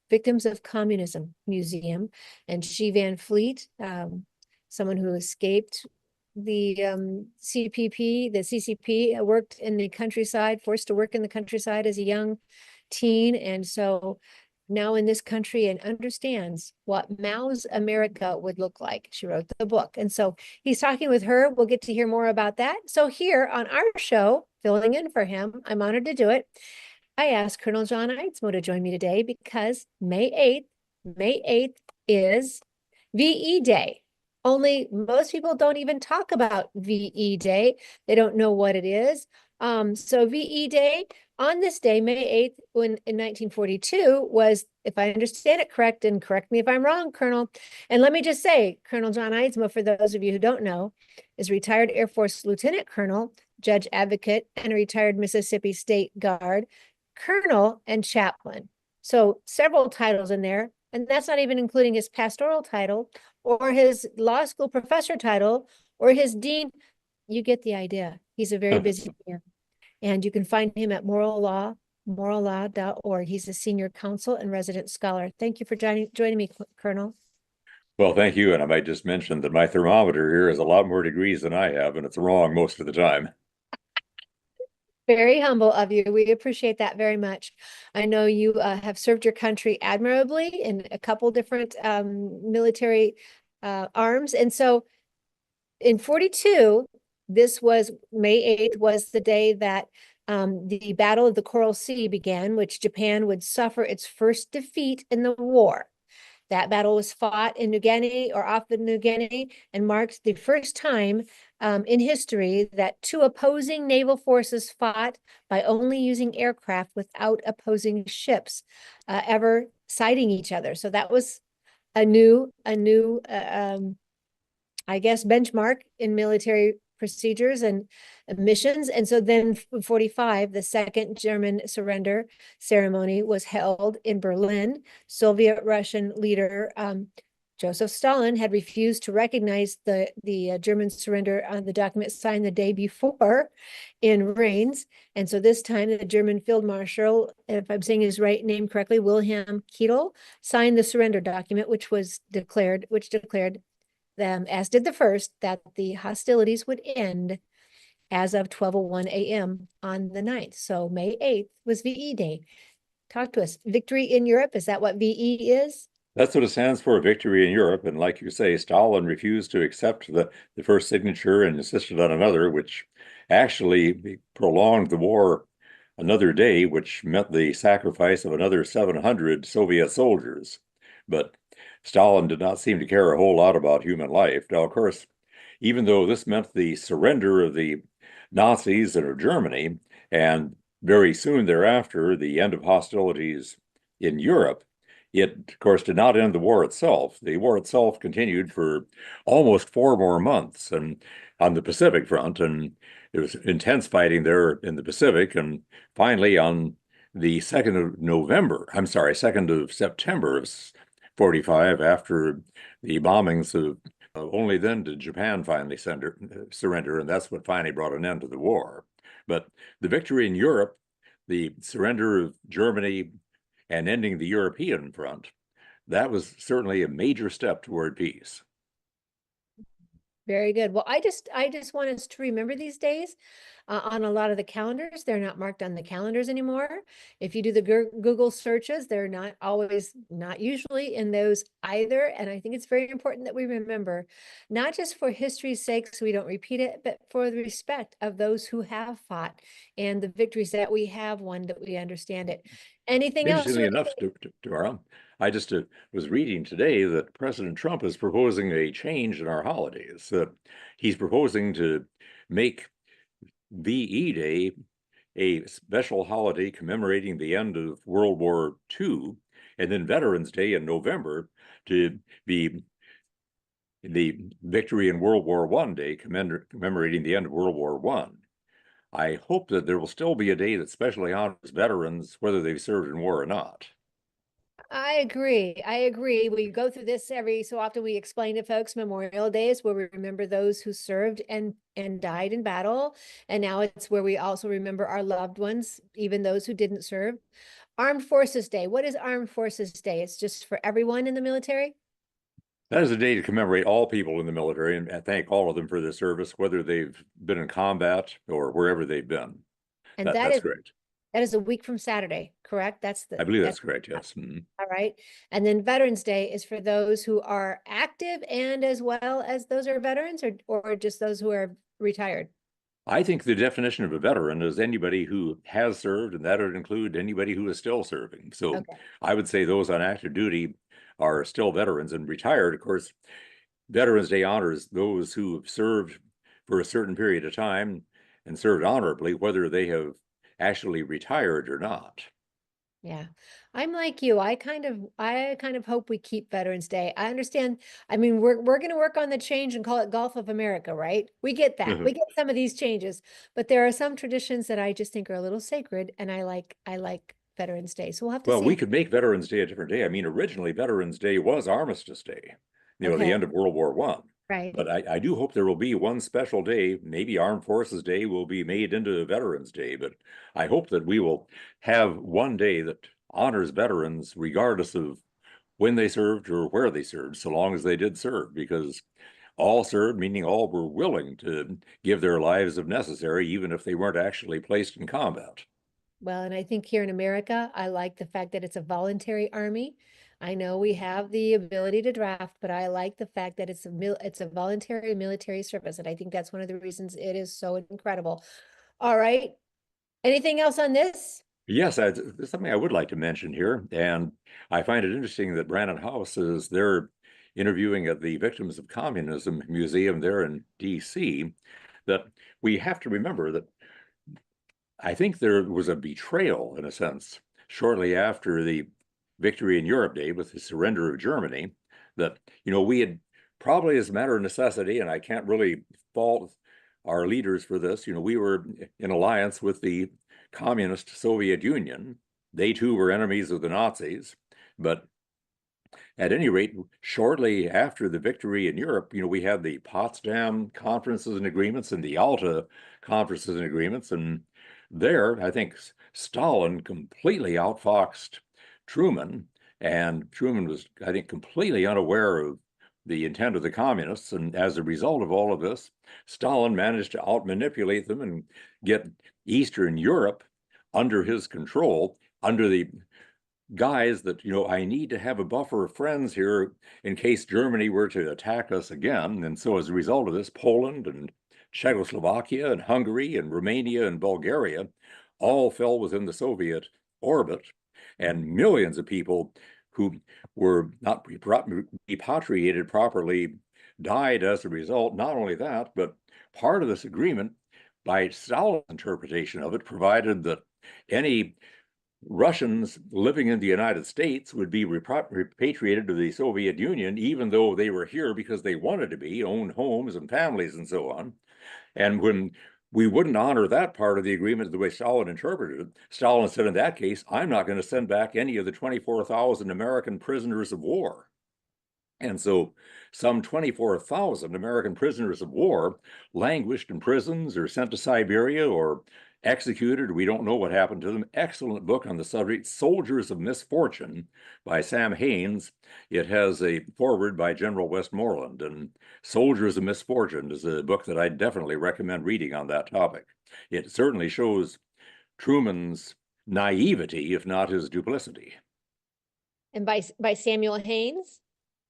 Victims of Communism Museum. And She Van Fleet, someone who escaped the CPP, the CCP, worked in the countryside, forced to work in the countryside as a young teen. And so now in this country and understands what Mao's America would look like. She wrote the book. And so he's talking with her. We'll get to hear more about that. So here on our show, filling in for him, I'm honored to do it. I asked Colonel John Eidsmoe to join me today because May 8th is VE Day. Only most people don't even talk about VE Day. They don't know what it is. So VE Day, on this day, May 8th, in 1942, was, if I understand it correct, and correct me if I'm wrong, Colonel. And let me just say, Colonel John Eidsmoe, for those of you who don't know, is retired Air Force Lieutenant Colonel, Judge Advocate, and a retired Mississippi State Guard, Colonel, and Chaplain. So several titles in there. And that's not even including his pastoral title or his law school professor title or his dean. You get the idea. He's a very busy man. And you can find him at morallaw.org. He's a senior counsel and resident scholar. Thank you for joining me, Colonel. Well, thank you. And I might just mention that my thermometer here has a lot more degrees than I have, and it's wrong most of the time. Very humble of you. We appreciate that very much. I know you have served your country admirably in a couple different military arms. And so in 42, this was May 8th was the day that the Battle of the Coral Sea began, which Japan would suffer its first defeat in the war. That battle was fought in New Guinea or off the New Guinea and marks the first time in history that two opposing naval forces fought by only using aircraft without opposing ships ever sighting each other. So that was a new I guess, benchmark in military procedures and missions. And so then in 45, the second German surrender ceremony was held in Berlin. Soviet Russian leader Joseph Stalin had refused to recognize the German surrender on the document signed the day before in Reims. And so this time the German Field Marshal, if I'm saying his right name correctly, Wilhelm Keitel, signed the surrender document, which declared them, as did the first, that the hostilities would end as of 12:01 a.m. on the 9th. So May 8th was VE Day. Talk to us. Victory in Europe, is that what VE is? That's what it stands for, victory in Europe. And like you say, Stalin refused to accept the first signature and insisted on another, which actually prolonged the war another day, which meant the sacrifice of another 700 Soviet soldiers. But Stalin did not seem to care a whole lot about human life. Now, of course, even though this meant the surrender of the Nazis and of Germany, and very soon thereafter, the end of hostilities in Europe, it, of course, did not end the war itself. The war itself continued for almost 4 more months and on the Pacific front, and there was intense fighting there in the Pacific. And finally, on the 2nd of September of 45, after the bombings of only then did Japan finally surrender, and that's what finally brought an end to the war. But the victory in Europe, the surrender of Germany, and ending the European front, that was certainly a major step toward peace. Very good. Well, I just want us to remember these days on a lot of the calendars. They're not marked on the calendars anymore. If you do the Google searches, they're not usually in those either. And I think it's very important that we remember, not just for history's sake, so we don't repeat it, but for the respect of those who have fought and the victories that we have won, that we understand it. Anything else? Interestingly enough, Tamara, I just was reading today that President Trump is proposing a change in our holidays. He's proposing to make VE Day a special holiday commemorating the end of World War II, and then Veterans Day in November to be the Victory in World War I Day, commemorating the end of World War I. I hope that there will still be a day that specially honors veterans, whether they've served in war or not. I agree. We go through this every so often. We explain to folks Memorial Day is where we remember those who served and died in battle. And now it's where we also remember our loved ones, even those who didn't serve. Armed Forces Day. What is Armed Forces Day? It's just for everyone in the military? That is a day to commemorate all people in the military and thank all of them for their service, whether they've been in combat or wherever they've been. And That's great. that is a week from Saturday, correct? I believe That's that's correct. Yes. Mhm. all right. And then Veterans Day is for those who are active and as well as those are veterans, or just those who are retired. I think the definition of a veteran is anybody who has served, and that would include anybody who is still serving. So Okay. I would say those on active duty are still veterans, and retired, of course, Veterans Day honors those who have served for a certain period of time and served honorably, whether they have actually retired or not. Yeah. I'm like you. I kind of hope we keep Veterans Day. I understand. I mean, we're going to work on the change and call it Gulf of America, right? We get that. We get some of these changes, but there are some traditions that I just think are a little sacred, and I like Veterans Day. So we'll have to Well, we see. could make Veterans Day a different day. I mean, originally Veterans Day was Armistice Day, the Okay. end of World War One. Right. But I do hope there will be one special day. Maybe Armed Forces Day will be made into Veterans Day, but I hope that we will have one day that honors veterans regardless of when they served or where they served, so long as they did serve, because all served, meaning all were willing to give their lives if necessary, even if they weren't actually placed in combat. Well, and I think here in America, I like the fact that it's a voluntary army. I know we have the ability to draft, but I like the fact that it's a voluntary military service, and I think that's one of the reasons it is so incredible. All right. Anything else on this? Yes, there's something I would like to mention here, and I find it interesting that Brannon Howse is there interviewing at the Victims of Communism Museum there in DC, that we have to remember that I think there was a betrayal, in a sense, shortly after the victory in Europe Day with the surrender of Germany, that, we had probably as a matter of necessity, and I can't really fault our leaders for this, we were in alliance with the communist Soviet Union. They too were enemies of the Nazis. But at any rate, shortly after the victory in Europe, we had the Potsdam conferences and agreements and the Yalta conferences and agreements. And there, I think Stalin completely outfoxed Truman. And Truman was, I think, completely unaware of the intent of the communists. And as a result of all of this, Stalin managed to outmanipulate them and get Eastern Europe under his control, under the guys that, I need to have a buffer of friends here in case Germany were to attack us again. And so as a result of this, Poland and Czechoslovakia and Hungary and Romania and Bulgaria all fell within the Soviet orbit. And millions of people who were not repatriated properly died as a result. Not only that, but part of this agreement, by Stalin's interpretation of it, provided that any Russians living in the United States would be repatriated to the Soviet Union, even though they were here because they wanted to be, owned homes and families and so on. And when we wouldn't honor that part of the agreement the way Stalin interpreted it, Stalin said, in that case, I'm not going to send back any of the 24,000 American prisoners of war. And so some 24,000 American prisoners of war languished in prisons or sent to Siberia or executed. We don't know what happened to them. Excellent book on the subject, Soldiers of Misfortune by Sam Haynes. It has a foreword by General Westmoreland, and Soldiers of Misfortune is a book that I definitely recommend reading on that topic. It certainly shows Truman's naivety, if not his duplicity. And by Samuel Haynes?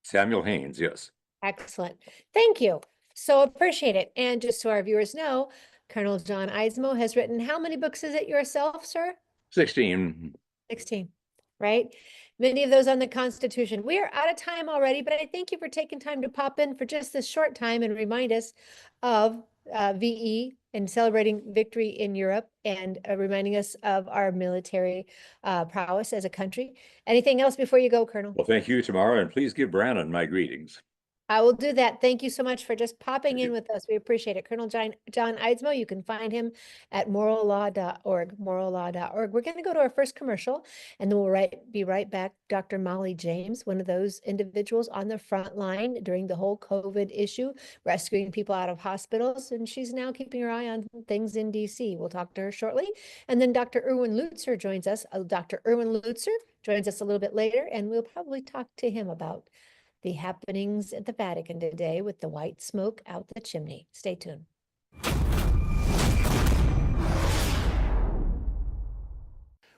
Samuel Haynes, yes. Excellent. Thank you. So appreciate it. And just so our viewers know, Colonel John Eismo has written, how many books is it yourself, sir? 16. 16, right? Many of those on the Constitution. We are out of time already, but I thank you for taking time to pop in for just this short time and remind us of VE and celebrating victory in Europe, and reminding us of our military prowess as a country. Anything else before you go, Colonel? Well, thank you, Tamara, and please give Brannon my greetings. I will do that. Thank you so much for just popping in with us. We appreciate it. Colonel John Eidsmoe, you can find him at morallaw.org, morallaw.org. We're going to go to our first commercial, and then we'll be right back. Dr. Molly James, one of those individuals on the front line during the whole COVID issue, rescuing people out of hospitals, and she's now keeping her eye on things in DC. We'll talk to her shortly. And then Dr. Erwin Lutzer joins us. Dr. Erwin Lutzer joins us a little bit later, and we'll probably talk to him about the happenings at the Vatican today with the white smoke out the chimney. Stay tuned.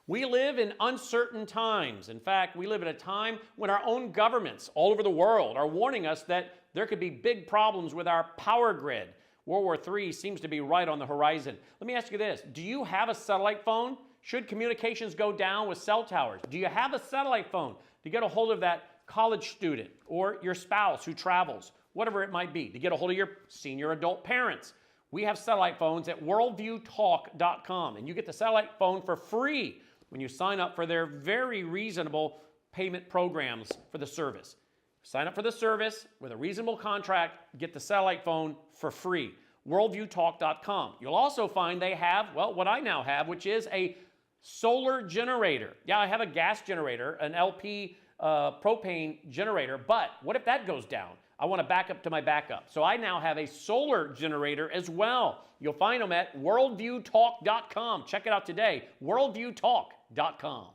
We live in uncertain times. In fact, we live at a time when our own governments all over the world are warning us that there could be big problems with our power grid. World War III seems to be right on the horizon. Let me ask you this. Do you have a satellite phone? Should communications go down with cell towers? Do you have a satellite phone to get a hold of that college student or your spouse who travels, whatever it might be, to get a hold of your senior adult parents? We have satellite phones at worldviewtalk.com, and you get the satellite phone for free when you sign up for their very reasonable payment programs for the service. Sign up for the service with a reasonable contract, get the satellite phone for free. Worldviewtalk.com. You'll also find they have, well, what I now have, which is a solar generator. Yeah, I have a gas generator, an LP propane generator, but what if that goes down? I want to back up to my backup. So I now have a solar generator as well. You'll find them at worldviewtalk.com. Check it out today, worldviewtalk.com.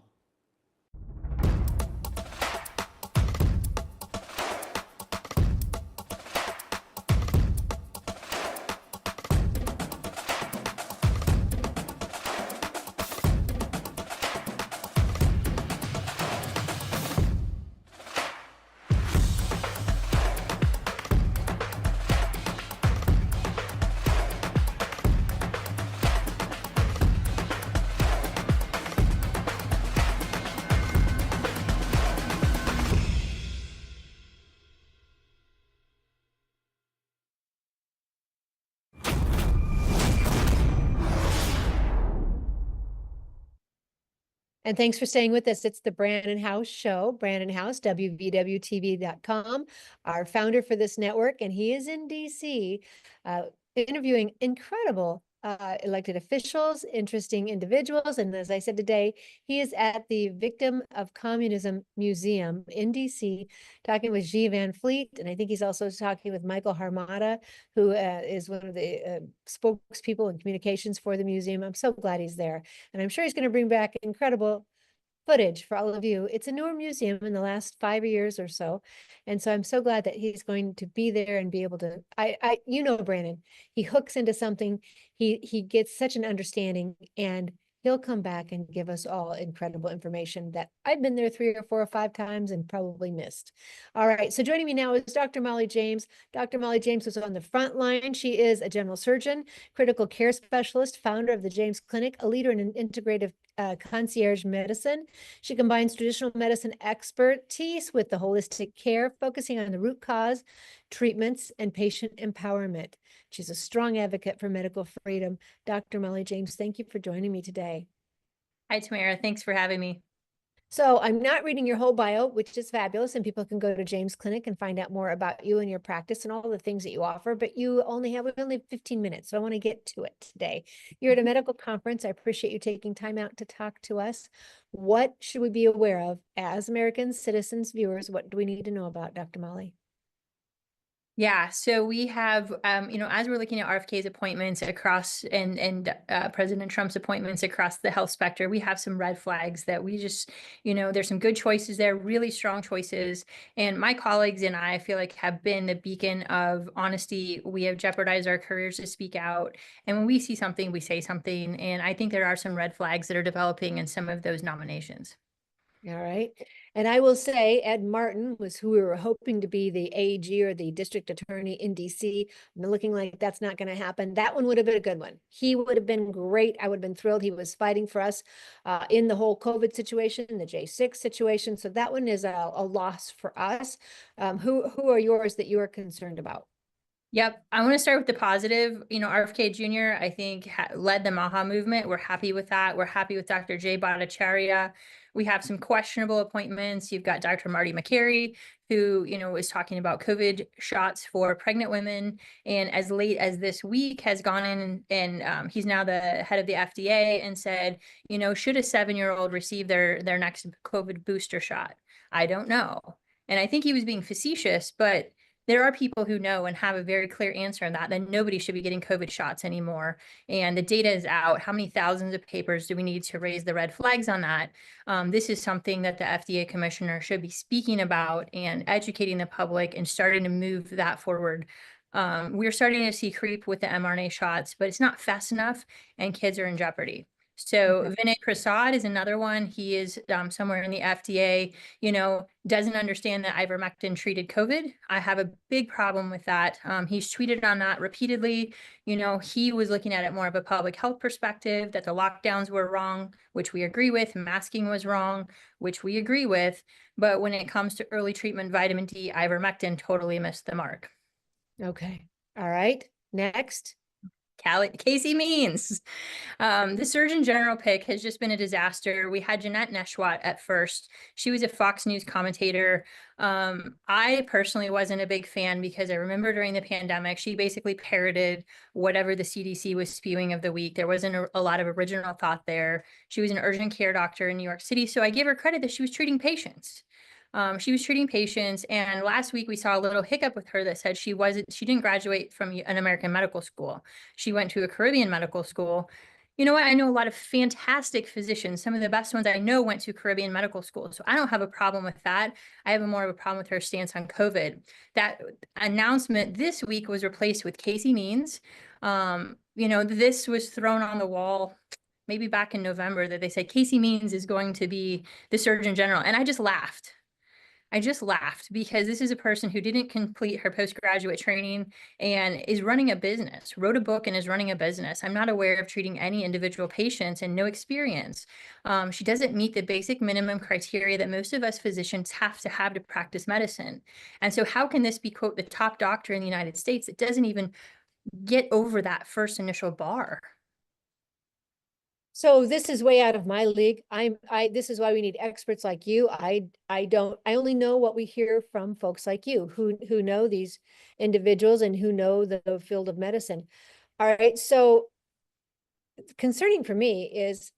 And thanks for staying with us. It's the Brannon Howse Show. Brannon Howse, WVWTV.com, our founder for this network, and he is in DC interviewing incredible elected officials, interesting individuals. And as I said today, he is at the Victim of Communism Museum in DC, talking with G. Van Fleet. And I think he's also talking with Michael Harmata, who is one of the spokespeople and communications for the museum. I'm so glad he's there. And I'm sure he's going to bring back incredible footage for all of you. It's a newer museum in the last 5 years or so. And so I'm so glad that he's going to be there and be able to, you know, Brannon, he hooks into something, he gets such an understanding, and he'll come back and give us all incredible information that I've been there 3 or 4 or 5 times and probably missed. All right, so joining me now is Dr. Molly James. Dr. Molly James was on the front line. She is a general surgeon, critical care specialist, founder of the James Clinic, a leader in integrative concierge medicine. She combines traditional medicine expertise with the holistic care, focusing on the root cause, treatments, and patient empowerment. She's a strong advocate for medical freedom. Dr. Molly James, thank you for joining me today. Hi, Tamara. Thanks for having me. So I'm not reading your whole bio, which is fabulous, and people can go to James Clinic and find out more about you and your practice and all the things that you offer, but we only have 15 minutes, so I want to get to it today. You're at a medical conference. I appreciate you taking time out to talk to us. What should we be aware of as Americans, citizens, viewers? What do we need to know about, Dr. Molly? Yeah, so we have, as we're looking at RFK's appointments across and President Trump's appointments across the health spectrum, we have some red flags that we just, there's some good choices there, really strong choices. And my colleagues and I feel like have been the beacon of honesty. We have jeopardized our careers to speak out. And when we see something, we say something. And I think there are some red flags that are developing in some of those nominations. All right. And I will say Ed Martin was who we were hoping to be the AG or the district attorney in DC. And looking like that's not going to happen. That one would have been a good one. He would have been great. I would have been thrilled. He was fighting for us in the whole COVID situation, the J6 situation. So that one is a loss for us. Who are yours that you are concerned about? Yep. I want to start with the positive. RFK Jr., I think, led the MAHA movement. We're happy with that. We're happy with Dr. Jay Bhattacharya. We have some questionable appointments. You've got Dr. Marty McCary, who, is talking about COVID shots for pregnant women. And as late as this week has gone in and he's now the head of the FDA and said, should a 7-year-old receive their next COVID booster shot? I don't know. And I think he was being facetious, but there are people who know and have a very clear answer on that, then nobody should be getting COVID shots anymore. And the data is out. How many thousands of papers do we need to raise the red flags on that? This is something that the FDA commissioner should be speaking about and educating the public and starting to move that forward. We're starting to see creep with the mRNA shots, but it's not fast enough and kids are in jeopardy. So Vinay Prasad is another one. He is somewhere in the FDA, doesn't understand that ivermectin treated COVID. I have a big problem with that. He's tweeted on that repeatedly. He was looking at it more of a public health perspective, that the lockdowns were wrong, which we agree with. Masking was wrong, which we agree with. But when it comes to early treatment, vitamin D, ivermectin totally missed the mark. Okay. All right. Next. Casey Means. The Surgeon General pick has just been a disaster. We had Jeanette Neshwat at first. She was a Fox News commentator. I personally wasn't a big fan because I remember during the pandemic, she basically parroted whatever the CDC was spewing of the week. There wasn't a lot of original thought there. She was an urgent care doctor in New York City, so I give her credit that she was treating patients. She was treating patients, and last week we saw a little hiccup with her that said she didn't graduate from an American medical school. She went to a Caribbean medical school. You know what? I know a lot of fantastic physicians. Some of the best ones I know went to Caribbean medical school. So I don't have a problem with that. I have more of a problem with her stance on COVID. That announcement this week was replaced with Casey Means. This was thrown on the wall maybe back in November that they said Casey Means is going to be the Surgeon General. And I just laughed. Because this is a person who didn't complete her postgraduate training and is running a business, wrote a book and is running a business. I'm not aware of treating any individual patients and no experience. She doesn't meet the basic minimum criteria that most of us physicians have to practice medicine. And so how can this be, quote, the top doctor in the United States that doesn't even get over that first initial bar? So this is way out of my league. This is why we need experts like you. I only know what we hear from folks like you who know these individuals and who know the field of medicine. All right. So concerning for me is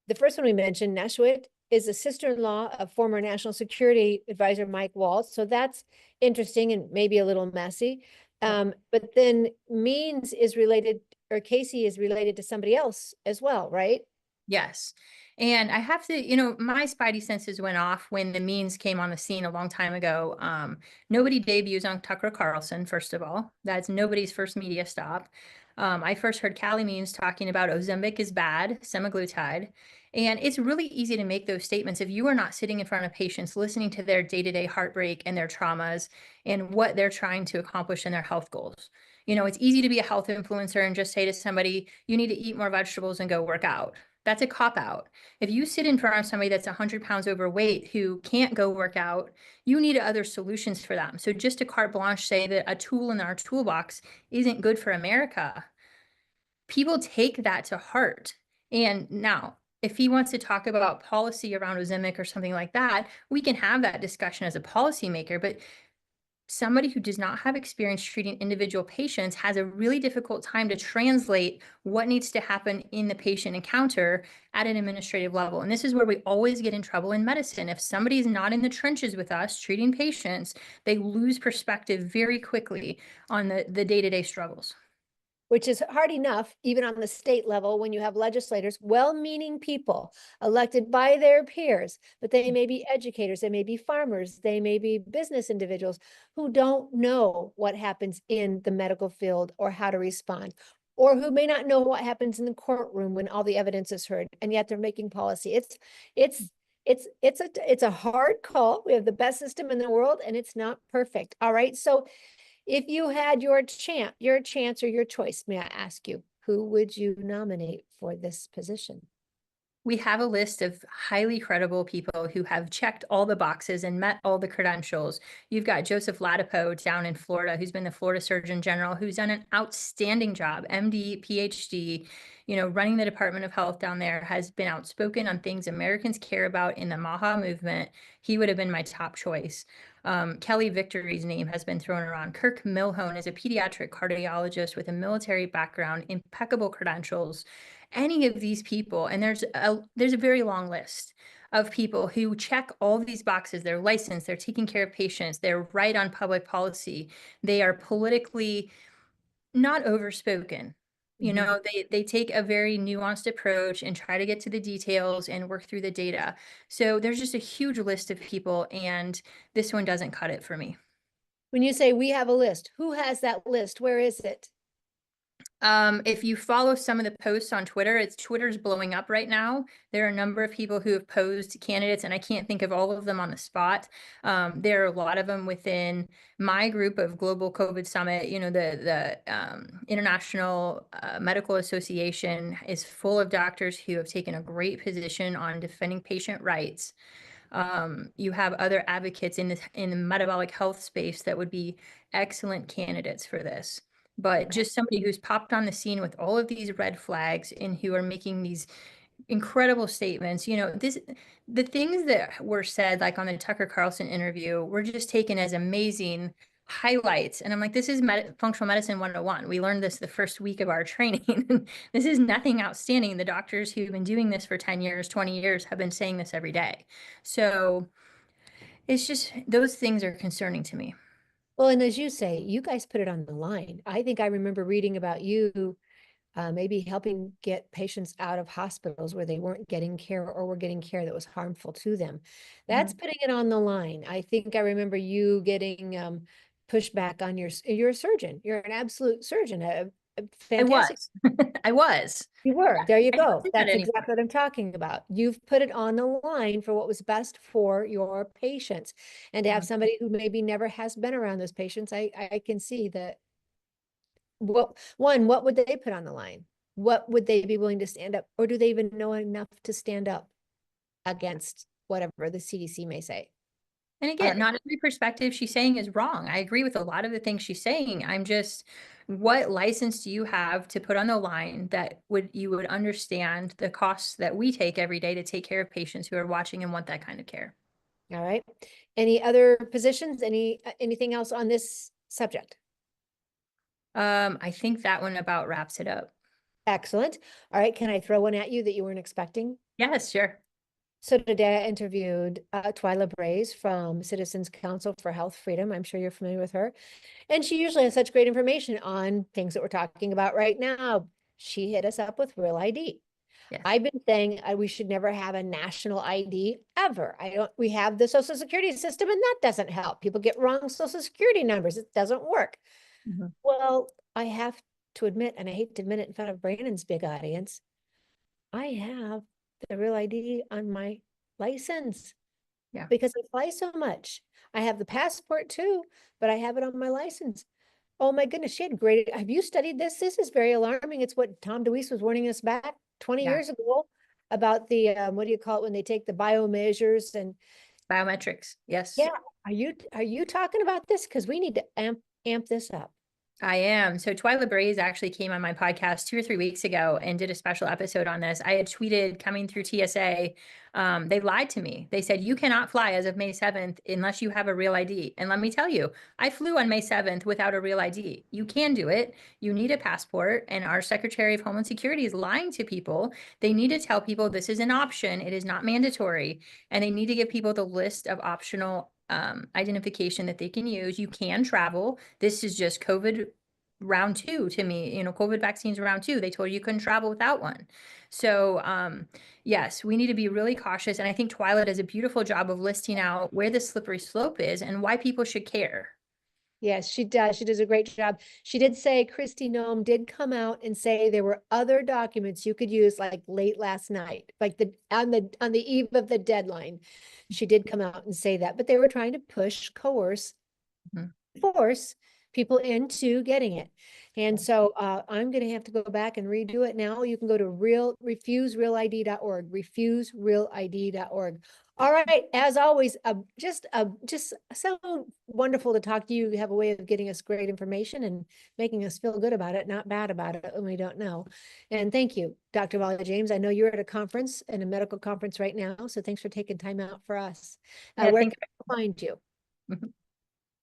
the first one we mentioned, Neshwat, is a sister-in-law of former National Security Advisor Mike Waltz. So that's interesting and maybe a little messy. But then Means is related, or Casey is related to somebody else as well, right? Yes. And I have to, my spidey senses went off when the Means came on the scene a long time ago. Nobody debuts on Tucker Carlson, first of all. That's nobody's first media stop. I first heard Callie Means talking about Ozempic is bad, semaglutide. And it's really easy to make those statements if you are not sitting in front of patients, listening to their day-to-day heartbreak and their traumas and what they're trying to accomplish in their health goals. It's easy to be a health influencer and just say to somebody, you need to eat more vegetables and go work out. That's a cop-out. If you sit in front of somebody that's 100 pounds overweight who can't go work out, you need other solutions for them. So just to carte blanche say that a tool in our toolbox isn't good for America, people take that to heart. And now, if he wants to talk about policy around Ozempic or something like that, we can have that discussion as a policymaker. But somebody who does not have experience treating individual patients has a really difficult time to translate what needs to happen in the patient encounter at an administrative level. And this is where we always get in trouble in medicine. If somebody's not in the trenches with us treating patients, they lose perspective very quickly on the day-to-day struggles. Which is hard enough, even on the state level, when you have legislators, well-meaning people elected by their peers, but they may be educators, they may be farmers, they may be business individuals who don't know what happens in the medical field or how to respond, or who may not know what happens in the courtroom when all the evidence is heard, and yet they're making policy. It's a hard call. We have the best system in the world, and it's not perfect. All right, so if you had your chance or your choice, may I ask you, who would you nominate for this position? We have a list of highly credible people who have checked all the boxes and met all the credentials. You've got Joseph Latipo down in Florida, who's been the Florida Surgeon General, who's done an outstanding job, MD, PhD, running the Department of Health down there, has been outspoken on things Americans care about in the MAHA movement. He would have been my top choice. Kelly Victory's name has been thrown around. Kirk Milhone is a pediatric cardiologist with a military background, impeccable credentials. Any of these people, and there's a very long list of people who check all these boxes. They're licensed, they're taking care of patients, they're right on public policy, they are politically not overspoken. They take a very nuanced approach and try to get to the details and work through the data. So there's just a huge list of people, and this one doesn't cut it for me. When you say we have a list, who has that list? Where is it? If you follow some of the posts on Twitter, Twitter's blowing up right now. There are a number of people who have posed candidates, and I can't think of all of them on the spot. There are a lot of them within my group of Global COVID Summit. The International Medical Association is full of doctors who have taken a great position on defending patient rights. You have other advocates in the metabolic health space that would be excellent candidates for this. But just somebody who's popped on the scene with all of these red flags and who are making these incredible statements. The things that were said, like on the Tucker Carlson interview, were just taken as amazing highlights. And I'm like, this is functional medicine 101. We learned this the first week of our training. This is nothing outstanding. The doctors who've been doing this for 10 years, 20 years have been saying this every day. So it's just, those things are concerning to me. Well, and as you say, you guys put it on the line. I think I remember reading about you maybe helping get patients out of hospitals where they weren't getting care or were getting care that was harmful to them. That's putting it on the line. I think I remember you getting pushback on you're a surgeon. You're an absolute surgeon. A fantastic. I was. You were. There you go. do that That's anymore. exactly what I'm talking about. You've put it on the line for what was best for your patients. And to have somebody who maybe never has been around those patients, I can see that. What would they put on the line? What would they be willing to stand up? Or do they even know enough to stand up against whatever the CDC may say? And again, not every perspective she's saying is wrong. I agree with a lot of the things she's saying. I'm just, what license do you have to put on the line that you would understand the costs that we take every day to take care of patients who are watching and want that kind of care? All right. Any other positions? Anything else on this subject? I think that one about wraps it up. Excellent. All right. Can I throw one at you that you weren't expecting? Yes, sure. So today I interviewed Twyla Braze from Citizens Council for Health Freedom. I'm sure you're familiar with her. And she usually has such great information on things that we're talking about right now. She hit us up with Real ID. Yes. I've been saying we should never have a national ID ever. We have the Social Security system and that doesn't help. People get wrong Social Security numbers. It doesn't work. Well, I have to admit, and I hate to admit it in front of Brandon's big audience, I have the Real ID on my license. Yeah. Because I fly so much. I have the passport too, but I have it on my license. Oh my goodness, she had great. Have you studied this? This is very alarming. It's what Tom DeWeese was warning us back 20 years ago about the, what do you call it when they take the biomeasures and biometrics. Yes. Yeah. Are you talking about this? Because we need to amp this up. I am. So Twyla Braze actually came on my podcast 2 or 3 weeks ago and did a special episode on this. I had tweeted coming through TSA. They lied to me. They said, you cannot fly as of May 7th unless you have a Real ID. And let me tell you, I flew on May 7th without a Real ID. You can do it. You need a passport. And our Secretary of Homeland Security is lying to people. They need to tell people this is an option. It is not mandatory. And they need to give people the list of optional identification that they can use. You can travel. This is just COVID round 2 to me, COVID vaccines round 2. They told you couldn't travel without one. So yes, we need to be really cautious. And I think Twyla does a beautiful job of listing out where the slippery slope is and why people should care. Yes, she does. She does a great job. She did say, Kristi Noem did come out and say there were other documents you could use like late last night, like on the eve of the deadline. She did come out and say that, but they were trying to push, coerce, force people into getting it. And so I'm going to have to go back and redo it now. You can go to refuserealid.org, refuserealid.org. All right, as always, just so wonderful to talk to you. You have a way of getting us great information and making us feel good about it, not bad about it when we don't know. And thank you, Dr. Wally James. I know you're at a conference, and a medical conference right now, so thanks for taking time out for us. Yeah, Where can people find you?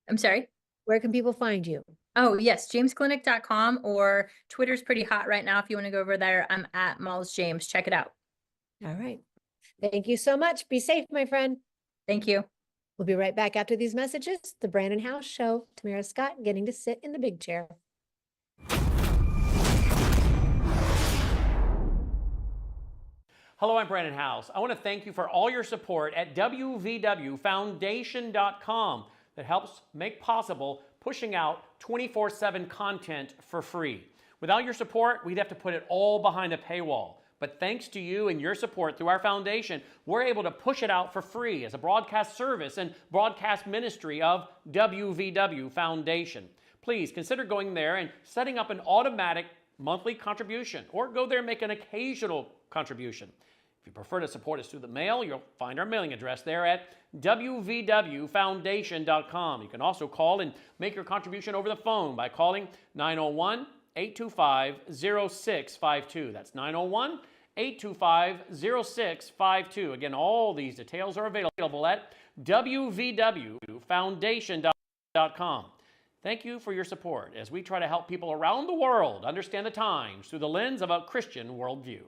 I'm sorry. Where can people find you? Oh, yes, jamesclinic.com, or Twitter's pretty hot right now. If you want to go over there, I'm at Malls James. Check it out. All right. Thank you so much. Be safe, my friend. Thank you. We'll be right back after these messages. The Brannon Howse Show. Tamara Scott getting to sit in the big chair. Hello, I'm Brannon Howse. I want to thank you for all your support at wvwfoundation.com that helps make possible pushing out 24/7 content for free. Without your support, we'd have to put it all behind a paywall. But thanks to you and your support through our foundation, we're able to push it out for free as a broadcast service and broadcast ministry of WVW Foundation. Please consider going there and setting up an automatic monthly contribution, or go there and make an occasional contribution. If you prefer to support us through the mail, you'll find our mailing address there at wvwfoundation.com. You can also call and make your contribution over the phone by calling 901-825-0652. That's 901-825-0652. Again, all these details are available at wvwfoundation.com. Thank you for your support as we try to help people around the world understand the times through the lens of a Christian worldview.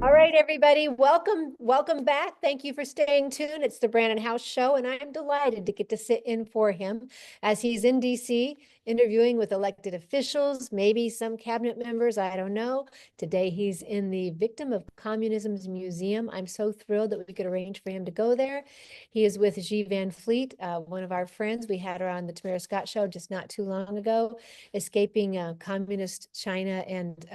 All right, everybody, welcome back. Thank you for staying tuned. It's the Brannon Howse Show, and I'm delighted to get to sit in for him as he's in DC interviewing with elected officials, maybe some cabinet members, I don't know. Today, he's in the Victim of Communism's Museum. I'm so thrilled that we could arrange for him to go there. He is with G. Van Fleet, one of our friends. We had her on the Tamara Scott Show just not too long ago, escaping communist China and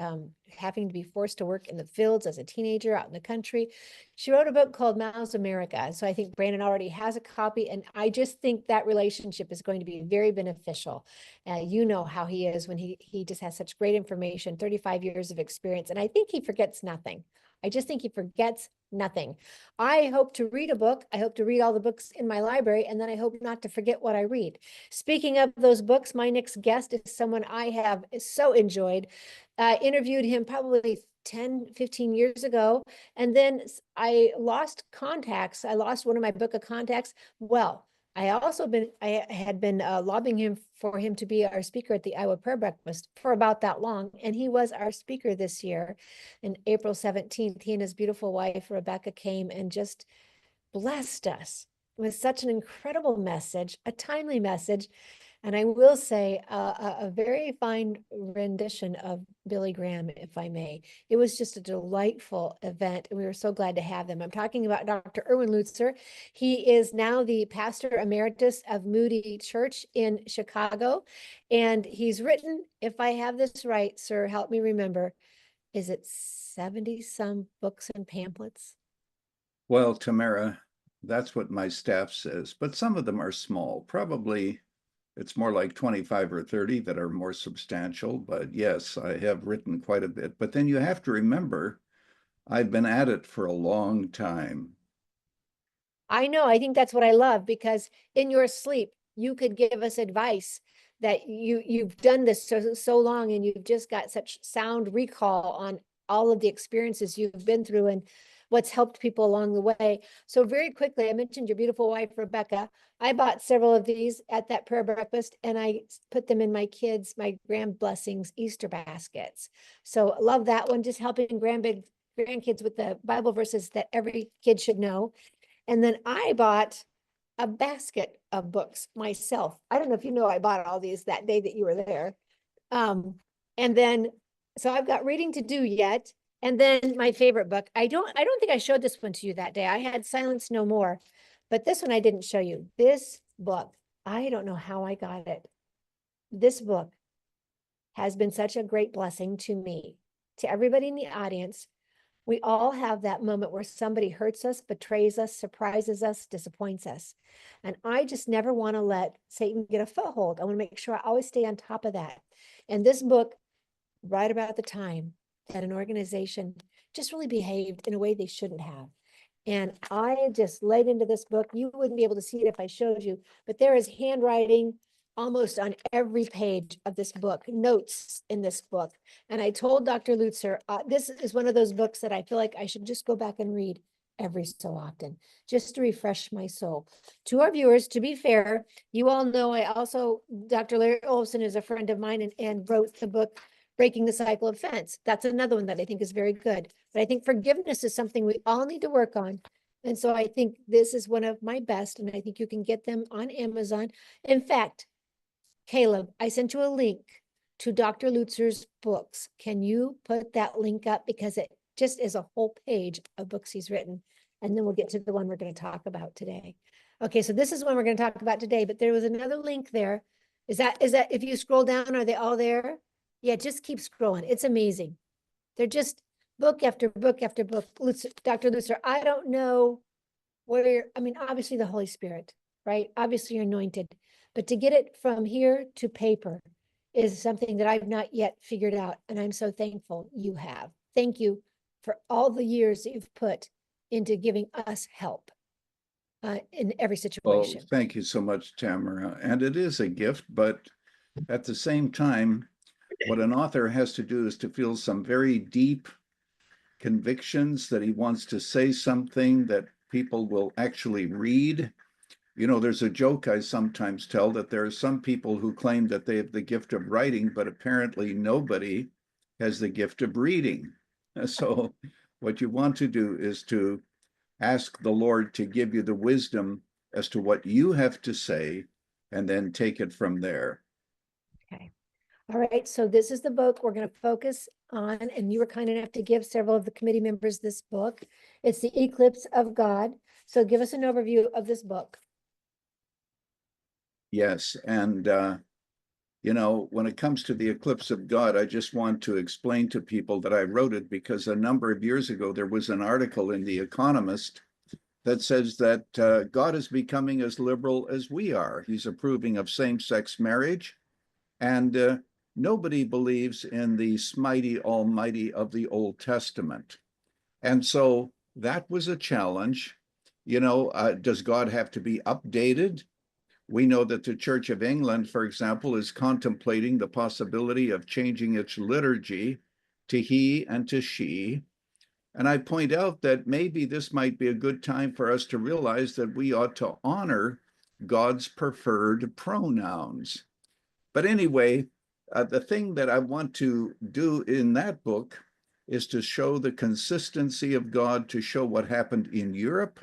having to be forced to work in the fields as a teenager out in the country. She wrote a book called Mao's America. So I think Brannon already has a copy, and I just think that relationship is going to be very beneficial. You know how he is when he just has such great information, 35 years of experience, and I think he forgets nothing. I just think he forgets nothing. I hope to read a book. I hope to read all the books in my library, and then I hope not to forget what I read. Speaking of those books, my next guest is someone I have so enjoyed. Interviewed him probably 10, 15 years ago, and then I lost contacts. I lost one of my book of contacts. Well, I had been lobbying for him to be our speaker at the Iowa Prayer Breakfast for about that long, and he was our speaker this year. And April 17th, he and his beautiful wife, Rebecca, came and just blessed us with such an incredible message, a timely message, and I will say a very fine rendition of Billy Graham, if I may. It was just a delightful event, and we were so glad to have them. I'm talking about Dr. Erwin Lutzer. He is now the pastor emeritus of Moody Church in Chicago, and he's written, if I have this right, sir, help me remember, is it 70 some books and pamphlets? Well, Tamara, that's what my staff says, but some of them are small, probably It's more like 25 or 30 that are more substantial, but yes, I have written quite a bit. But then you have to remember, I've been at it for a long time. I know, I think that's what I love, because in your sleep, you could give us advice that you've done this so long, and you've just got such sound recall on all of the experiences you've been through and what's helped people along the way. So very quickly, I mentioned your beautiful wife, Rebecca. I bought several of these at that prayer breakfast, and I put them in my grand blessings Easter baskets. So love that one, just helping grandkids with the Bible verses that every kid should know. And then I bought a basket of books myself. I don't know if you know, I bought all these that day that you were there. And then, so I've got reading to do yet. And then my favorite book, I don't think I showed this one to you that day. I had Silence No More, but this one I didn't show you. This book, I don't know how I got it. This book has been such a great blessing to me, to everybody in the audience. We all have that moment where somebody hurts us, betrays us, surprises us, disappoints us. And I just never want to let Satan get a foothold. I want to make sure I always stay on top of that. And this book, right about the time that an organization just really behaved in a way they shouldn't have. And I just laid into this book. You wouldn't be able to see it if I showed you, but there is handwriting almost on every page of this book, notes in this book. And I told Dr. Lutzer, this is one of those books that I feel like I should just go back and read every so often, just to refresh my soul. To our viewers, to be fair, you all know Dr. Larry Olson is a friend of mine and wrote the book, Breaking the Cycle of Offense. That's another one that I think is very good. But I think forgiveness is something we all need to work on. And so I think this is one of my best, and I think you can get them on Amazon. In fact, Caleb, I sent you a link to Dr. Lutzer's books. Can you put that link up? Because it just is a whole page of books he's written. And then we'll get to the one we're going to talk about today. Okay, so this is one we're going to talk about today, but there was another link there. Is that if you scroll down, are they all there? Yeah, just keep scrolling. It's amazing. They're just book after book after book. Dr. Lutzer, I don't know where obviously the Holy Spirit, right? Obviously you're anointed, but to get it from here to paper is something that I've not yet figured out. And I'm so thankful you have. Thank you for all the years that you've put into giving us help in every Well, situation. thank you so much, Tamara. And it is a gift, but at the same time, what an author has to do is to feel some very deep convictions that he wants to say something that people will actually read. You know, there's a joke I sometimes tell that there are some people who claim that they have the gift of writing, but apparently nobody has the gift of reading. So what you want to do is to ask the Lord to give you the wisdom as to what you have to say, and then take it from there. Okay. All right. So this is the book we're going to focus on, and you were kind enough to give several of the committee members this book. It's The Eclipse of God. So give us an overview of this book. Yes, and you know, when it comes to the eclipse of God, I just want to explain to people that I wrote it because a number of years ago, there was an article in The Economist that says that God is becoming as liberal as we are. He's approving of same-sex marriage, and nobody believes in the smighty almighty of the Old Testament. And so that was a challenge. You know, does God have to be updated? We know that the Church of England, for example, is contemplating the possibility of changing its liturgy to he and to she. And I point out that maybe this might be a good time for us to realize that we ought to honor God's preferred pronouns. But anyway, the thing that I want to do in that book is to show the consistency of God, to show what happened in Europe,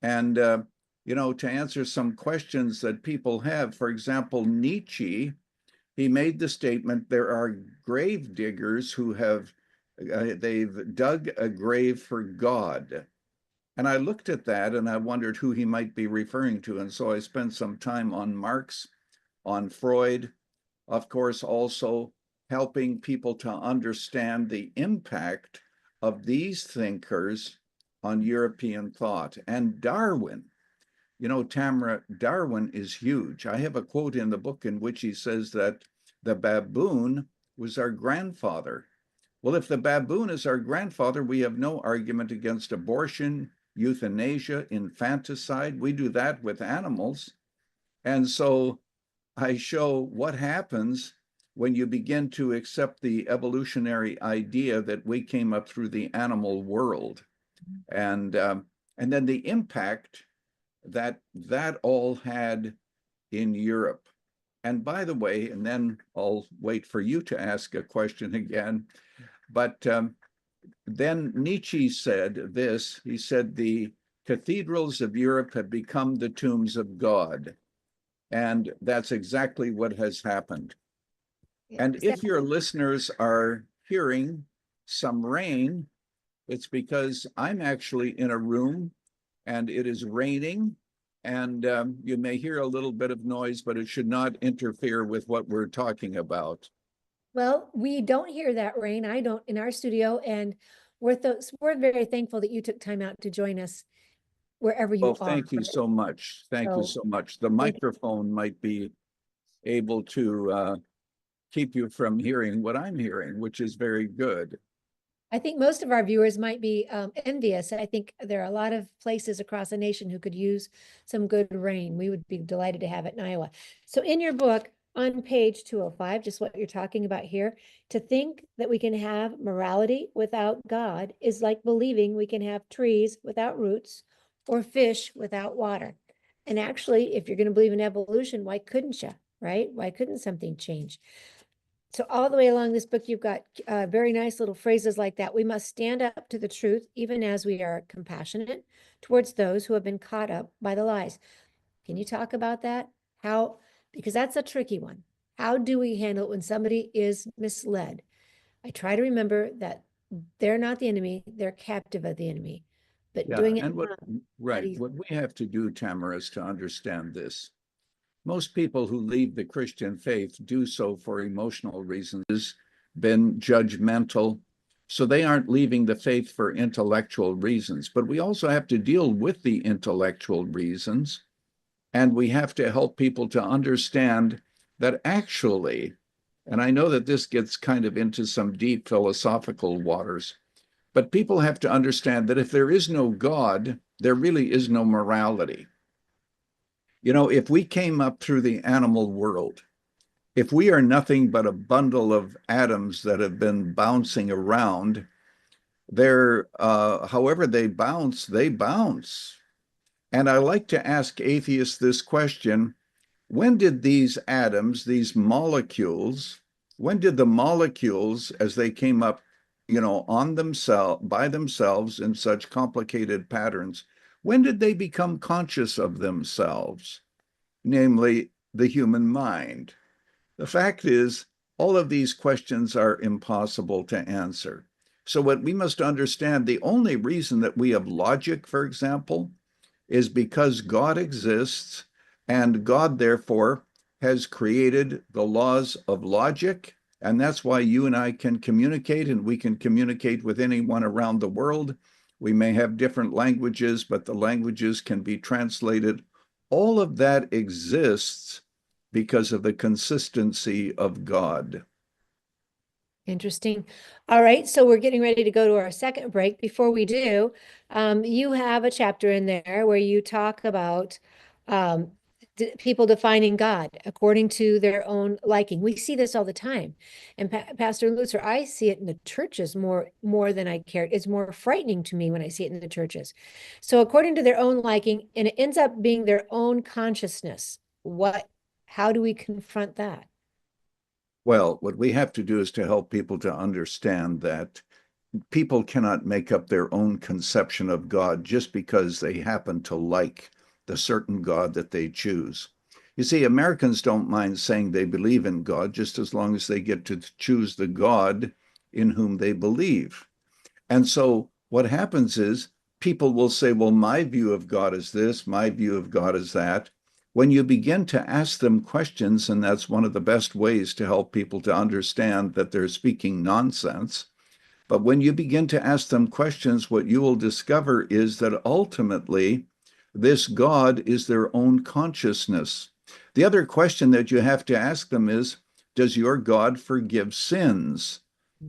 and you know, to answer some questions that people have. For example, Nietzsche, he made the statement, there are grave diggers who have, they've dug a grave for God. And I looked at that and I wondered who he might be referring to. And so I spent some time on Marx, on Freud, of course, also helping people to understand the impact of these thinkers on European thought. And Darwin, you know, Tamara, Darwin is huge. I have a quote in the book in which he says that the baboon was our grandfather. Well, if the baboon is our grandfather, we have no argument against abortion, euthanasia, infanticide. We do that with animals. And so I show what happens when you begin to accept the evolutionary idea that we came up through the animal world, and then the impact that all had in Europe. And by the way, and then I'll wait for you to ask a question again, but then Nietzsche said this. He said, the cathedrals of Europe have become the tombs of God. And that's exactly what has happened. And if your listeners are hearing some rain, it's because I'm actually in a room and it is raining, and you may hear a little bit of noise, but it should not interfere with what we're talking about. Well, we don't hear that rain. I don't in our studio, and we're very thankful that you took time out to join us wherever you are. Thank you so much. Thank you so much. The microphone might be able to keep you from hearing what I'm hearing, which is very good. I think most of our viewers might be envious. I think there are a lot of places across the nation who could use some good rain. We would be delighted to have it in Iowa. So in your book, on page 205, just what you're talking about here, to think that we can have morality without God is like believing we can have trees without roots or fish without water. And actually, if you're going to believe in evolution, why couldn't you, right? Why couldn't something change? So all the way along this book, you've got very nice little phrases like that. We must stand up to the truth, even as we are compassionate towards those who have been caught up by the lies. Can you talk about that? How, because that's a tricky one. How do we handle it when somebody is misled? I try to remember that they're not the enemy, they're captive of the enemy. But doing it what we have to do, Tamara, is to understand this. Most people who leave the Christian faith do so for emotional reasons, been judgmental, so they aren't leaving the faith for intellectual reasons. But we also have to deal with the intellectual reasons, and we have to help people to understand that actually, and I know that this gets kind of into some deep philosophical waters, but people have to understand that if there is no God, there really is no morality. You know, if we came up through the animal world, if we are nothing but a bundle of atoms that have been bouncing around, however they bounce, they bounce. And I like to ask atheists this question: when did these atoms, these molecules, when did the molecules, as they came up, you know, on themselves, by themselves in such complicated patterns, when did they become conscious of themselves, namely the human mind? The fact is, all of these questions are impossible to answer. So what we must understand, the only reason that we have logic, for example, is because God exists, and God, therefore, has created the laws of logic. And that's why you and I can communicate, and we can communicate with anyone around the world. We may have different languages, but the languages can be translated. All of that exists because of the consistency of God. Interesting. All right, so we're getting ready to go to our second break. Before we do, you have a chapter in there where you talk about people defining God according to their own liking. We see this all the time. And Pastor Lutzer, I see it in the churches more than I care. It's more frightening to me when I see it in the churches. So according to their own liking, and it ends up being their own consciousness. How do we confront that? Well, what we have to do is to help people to understand that people cannot make up their own conception of God just because they happen to like the certain God that they choose. You see, Americans don't mind saying they believe in God just as long as they get to choose the God in whom they believe. And so what happens is people will say, well, my view of God is this, my view of God is that. When you begin to ask them questions, and that's one of the best ways to help people to understand that they're speaking nonsense, but when you begin to ask them questions, what you will discover is that ultimately This God is their own consciousness. The other question that you have to ask them is, does your God forgive sins?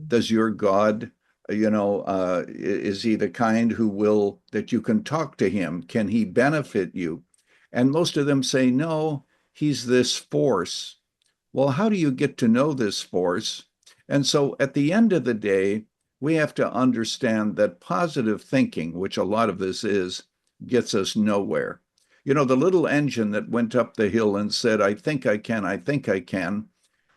Does your God, is he the kind who will, that you can talk to him? Can he benefit you? And most of them say, no, he's this force. Well, how do you get to know this force? And so at the end of the day, we have to understand that positive thinking, which a lot of this is, gets us nowhere. You know, the little engine that went up the hill and said, I think I can, I think I can.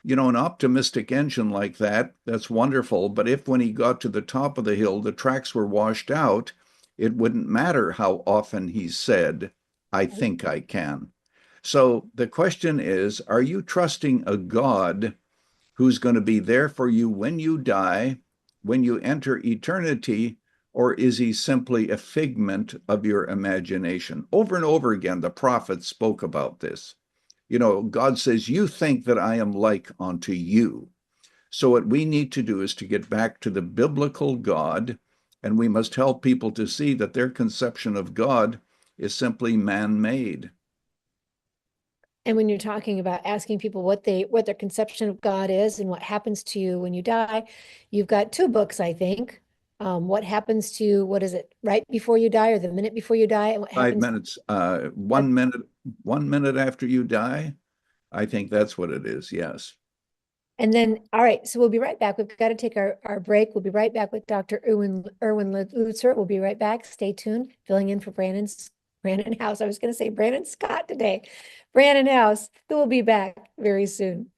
You know, an optimistic engine like that, that's wonderful. But if when he got to the top of the hill, the tracks were washed out, it wouldn't matter how often he said, I think I can. So the question is, are you trusting a God who's going to be there for you when you die, when you enter eternity, or is he simply a figment of your imagination? Over and over again, the prophets spoke about this. You know, God says, you think that I am like unto you. So what we need to do is to get back to the biblical God, and we must help people to see that their conception of God is simply man-made. And when you're talking about asking people what their conception of God is and what happens to you when you die, you've got two books, I think. What happens to you, what is it, right before you die or the minute before you die? And what 5 happens minutes, 1 minute, 1 minute after you die. I think that's what it is. Yes. And then, all right, so we'll be right back. We've got to take our break. We'll be right back with Dr. Erwin Lutzer. We'll be right back. Stay tuned. Filling in for Brannon Howse. I was going to say Brannon Scott today. Brannon Howse, who will be back very soon.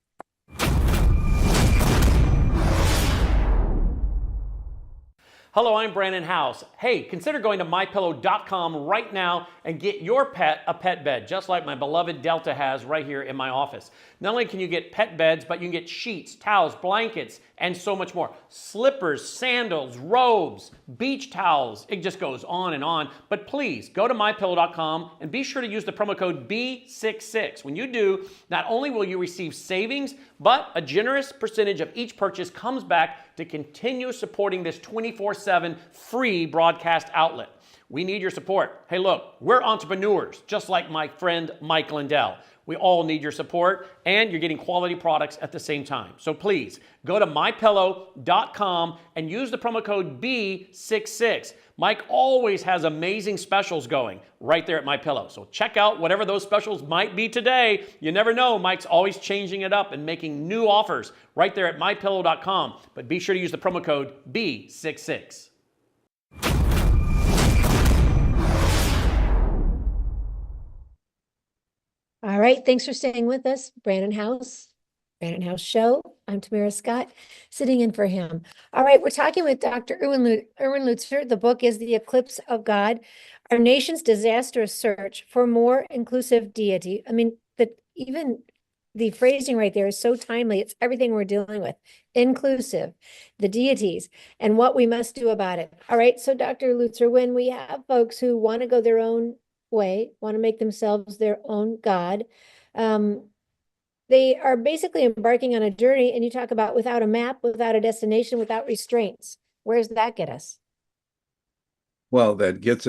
Hello, I'm Brannon Howse. Hey, consider going to mypillow.com right now and get your pet a pet bed, just like my beloved Delta has right here in my office. Not only can you get pet beds, but you can get sheets, towels, blankets, and so much more. Slippers, sandals, robes, beach towels. It just goes on and on. But please go to mypillow.com and be sure to use the promo code B66. When you do, not only will you receive savings, but a generous percentage of each purchase comes back to continue supporting this 24/7 free broadcast outlet. We need your support. Hey, look, we're entrepreneurs, just like my friend Mike Lindell. We all need your support, and you're getting quality products at the same time. So please go to mypillow.com and use the promo code B66. Mike always has amazing specials going right there at MyPillow. So check out whatever those specials might be today. You never know. Mike's always changing it up and making new offers right there at mypillow.com. But be sure to use the promo code B66. All right, thanks for staying with us. Brannon Howse Show. I'm Tamara Scott, sitting in for him. All right, we're talking with Dr. Erwin Lutzer. The book is The Eclipse of God, Our Nation's Disastrous Search for More Inclusive Deity. I mean, even the phrasing right there is so timely. It's everything we're dealing with. Inclusive, the deities, and what we must do about it. All right, so Dr. Lutzer, when we have folks who want to go their own way, want to make themselves their own God, they are basically embarking on a journey, and you talk about without a map, without a destination, without restraints. Where does that get us? Well, that gets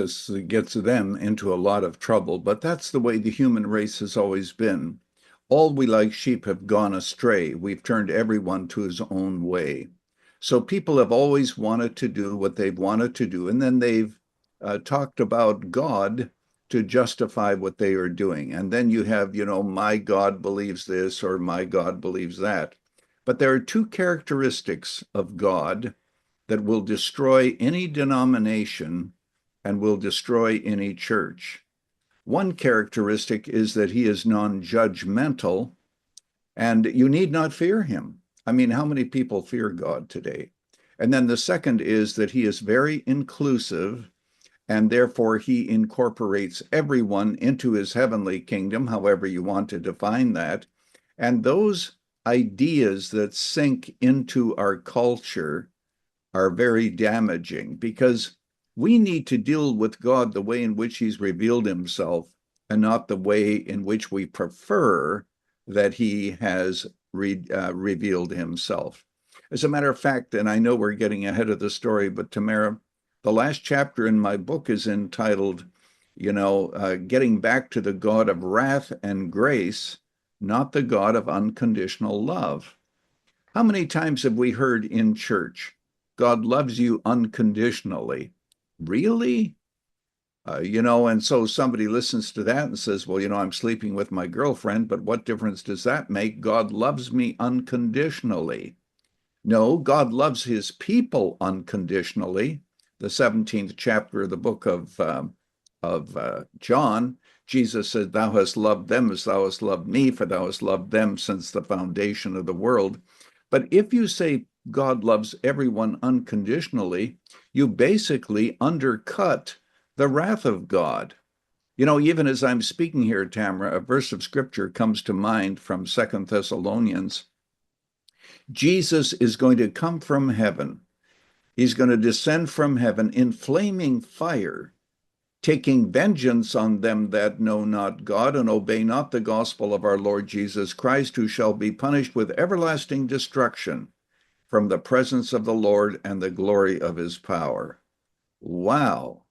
them into a lot of trouble, but that's the way the human race has always been. All we like sheep have gone astray. We've turned everyone to his own way. So people have always wanted to do what they've wanted to do, and then they've talked about God to justify what they are doing. And then you have, my God believes this or my God believes that. But there are two characteristics of God that will destroy any denomination and will destroy any church. One characteristic is that he is non-judgmental, and you need not fear him. I mean, how many people fear God today? And then the second is that he is very inclusive, and therefore he incorporates everyone into his heavenly kingdom, however you want to define that. And those ideas that sink into our culture are very damaging, because we need to deal with God the way in which he's revealed himself, and not the way in which we prefer that he has revealed himself. As a matter of fact, and I know we're getting ahead of the story, but Tamara, the last chapter in my book is entitled, getting back to the God of wrath and grace, not the God of unconditional love. How many times have we heard in church, God loves you unconditionally? Really? And so somebody listens to that and says, well, I'm sleeping with my girlfriend, but what difference does that make? God loves me unconditionally. No, God loves his people unconditionally. The 17th chapter of the book of John, Jesus said, thou hast loved them as thou hast loved me, for thou hast loved them since the foundation of the world. But if you say God loves everyone unconditionally, you basically undercut the wrath of God. Even as I'm speaking here, Tamara, a verse of scripture comes to mind from 2 Thessalonians. Jesus is going to come from heaven. He's going to descend from heaven in flaming fire, taking vengeance on them that know not God and obey not the gospel of our Lord Jesus Christ, who shall be punished with everlasting destruction from the presence of the Lord and the glory of his power. Wow.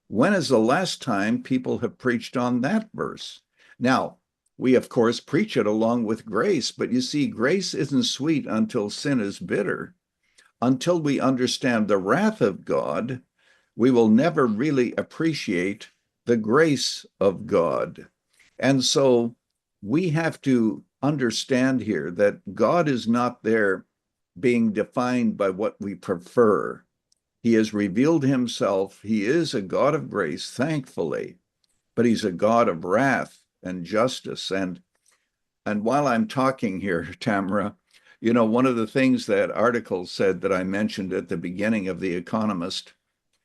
When is the last time people have preached on that verse? Now, we, of course, preach it along with grace, but you see, grace isn't sweet until sin is bitter. Until we understand the wrath of God, we will never really appreciate the grace of God. And so we have to understand here that God is not there being defined by what we prefer. He has revealed himself. He is a God of grace, thankfully, but he's a God of wrath and justice. And while I'm talking here, Tamara, one of the things that article said that I mentioned at the beginning of The Economist,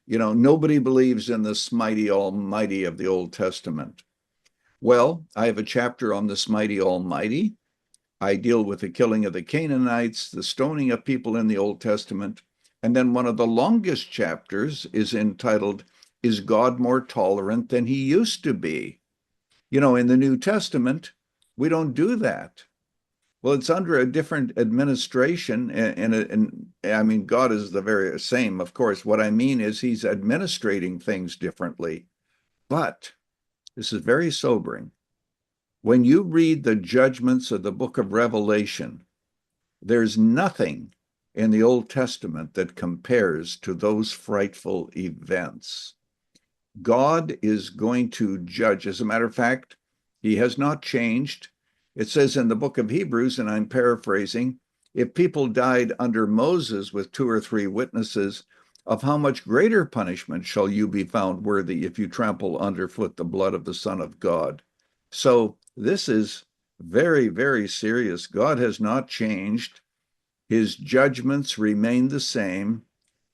nobody believes in the smighty almighty of the Old Testament. Well, I have a chapter on the smighty almighty. I deal with the killing of the Canaanites, the stoning of people in the Old Testament. And then one of the longest chapters is entitled, Is God More Tolerant Than He Used to Be? In the New Testament, we don't do that. Well, it's under a different administration, and I mean, God is the very same, of course. What I mean is he's administrating things differently. But this is very sobering. When you read the judgments of the book of Revelation, there's nothing in the Old Testament that compares to those frightful events. God is going to judge. As a matter of fact, he has not changed. It says in the book of Hebrews, and I'm paraphrasing, if people died under Moses with 2 or 3 witnesses, of how much greater punishment shall you be found worthy if you trample underfoot the blood of the Son of God? So this is very, very serious. God has not changed. His judgments remain the same.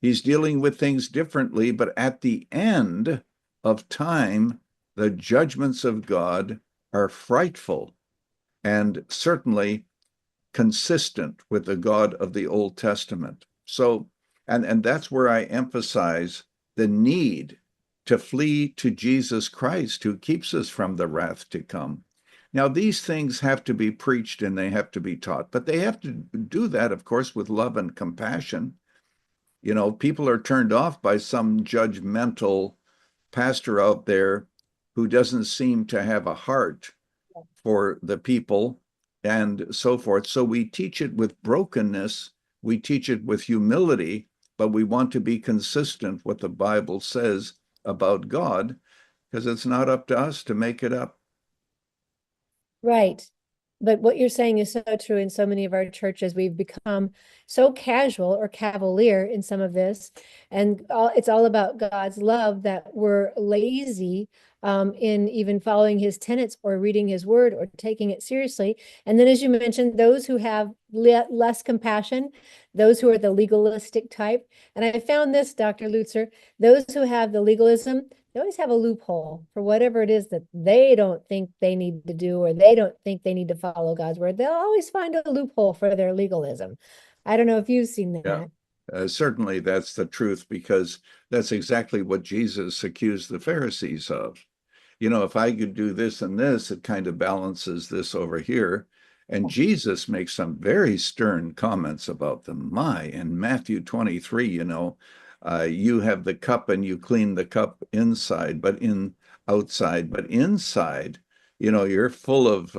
He's dealing with things differently, but at the end of time, the judgments of God are frightful and certainly consistent with the God of the Old Testament. So, and that's where I emphasize the need to flee to Jesus Christ, who keeps us from the wrath to come. Now, these things have to be preached and they have to be taught, but they have to do that, of course, with love and compassion. People are turned off by some judgmental pastor out there who doesn't seem to have a heart for the people and so forth. So we teach it with brokenness, we teach it with humility, but we want to be consistent what the Bible says about God, because it's not up to us to make it up. Right. But what you're saying is so true in so many of our churches. We've become so casual or cavalier in some of this, and it's all about God's love that we're lazy in even following his tenets or reading his word or taking it seriously. And then, as you mentioned, those who have less compassion, those who are the legalistic type. And I found this, Dr. Lutzer, those who have the legalism, they always have a loophole for whatever it is that they don't think they need to do, or they don't think they need to follow God's word. They'll always find a loophole for their legalism. I don't know if you've seen that. Yeah. Certainly that's the truth, because that's exactly what Jesus accused the Pharisees of. If I could do this and this, it kind of balances this over here. And Jesus makes some very stern comments about them. In Matthew 23, you have the cup and you clean the cup inside, but in outside, but inside, you're full of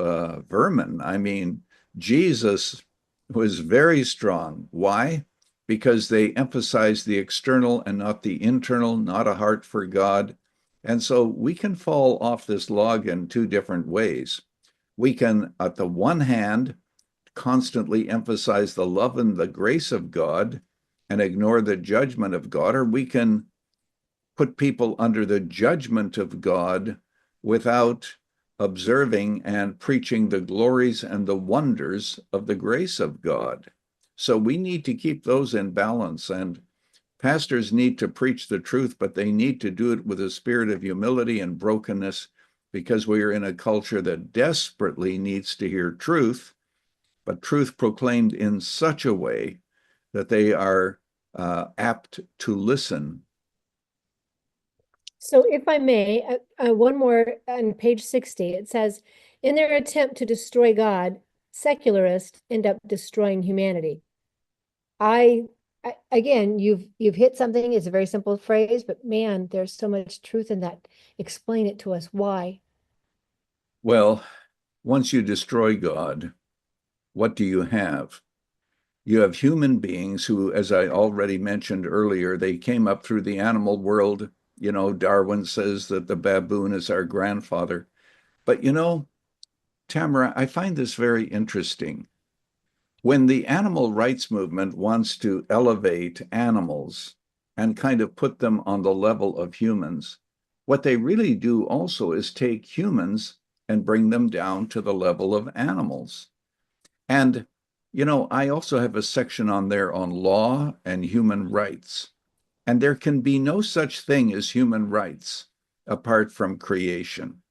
vermin. I mean, Jesus was very strong. Why? Because they emphasized the external and not the internal, not a heart for God. And so we can fall off this log in two different ways. We can, at the one hand, constantly emphasize the love and the grace of God and ignore the judgment of God, or we can put people under the judgment of God without observing and preaching the glories and the wonders of the grace of God. So we need to keep those in balance, and pastors need to preach the truth, but they need to do it with a spirit of humility and brokenness, because we are in a culture that desperately needs to hear truth, but truth proclaimed in such a way that they are apt to listen. So if I may, one more on page 60, it says, in their attempt to destroy God, secularists end up destroying humanity. Again, you've hit something. It's a very simple phrase, but man, there's so much truth in that. Explain it to us. Why? Well, once you destroy God, what do you have? You have human beings who, as I already mentioned earlier, they came up through the animal world. Darwin says that the baboon is our grandfather. But Tamara, I find this very interesting. When the animal rights movement wants to elevate animals and kind of put them on the level of humans, what they really do also is take humans and bring them down to the level of animals. And, I also have a section on there on law and human rights. And there can be no such thing as human rights apart from creation.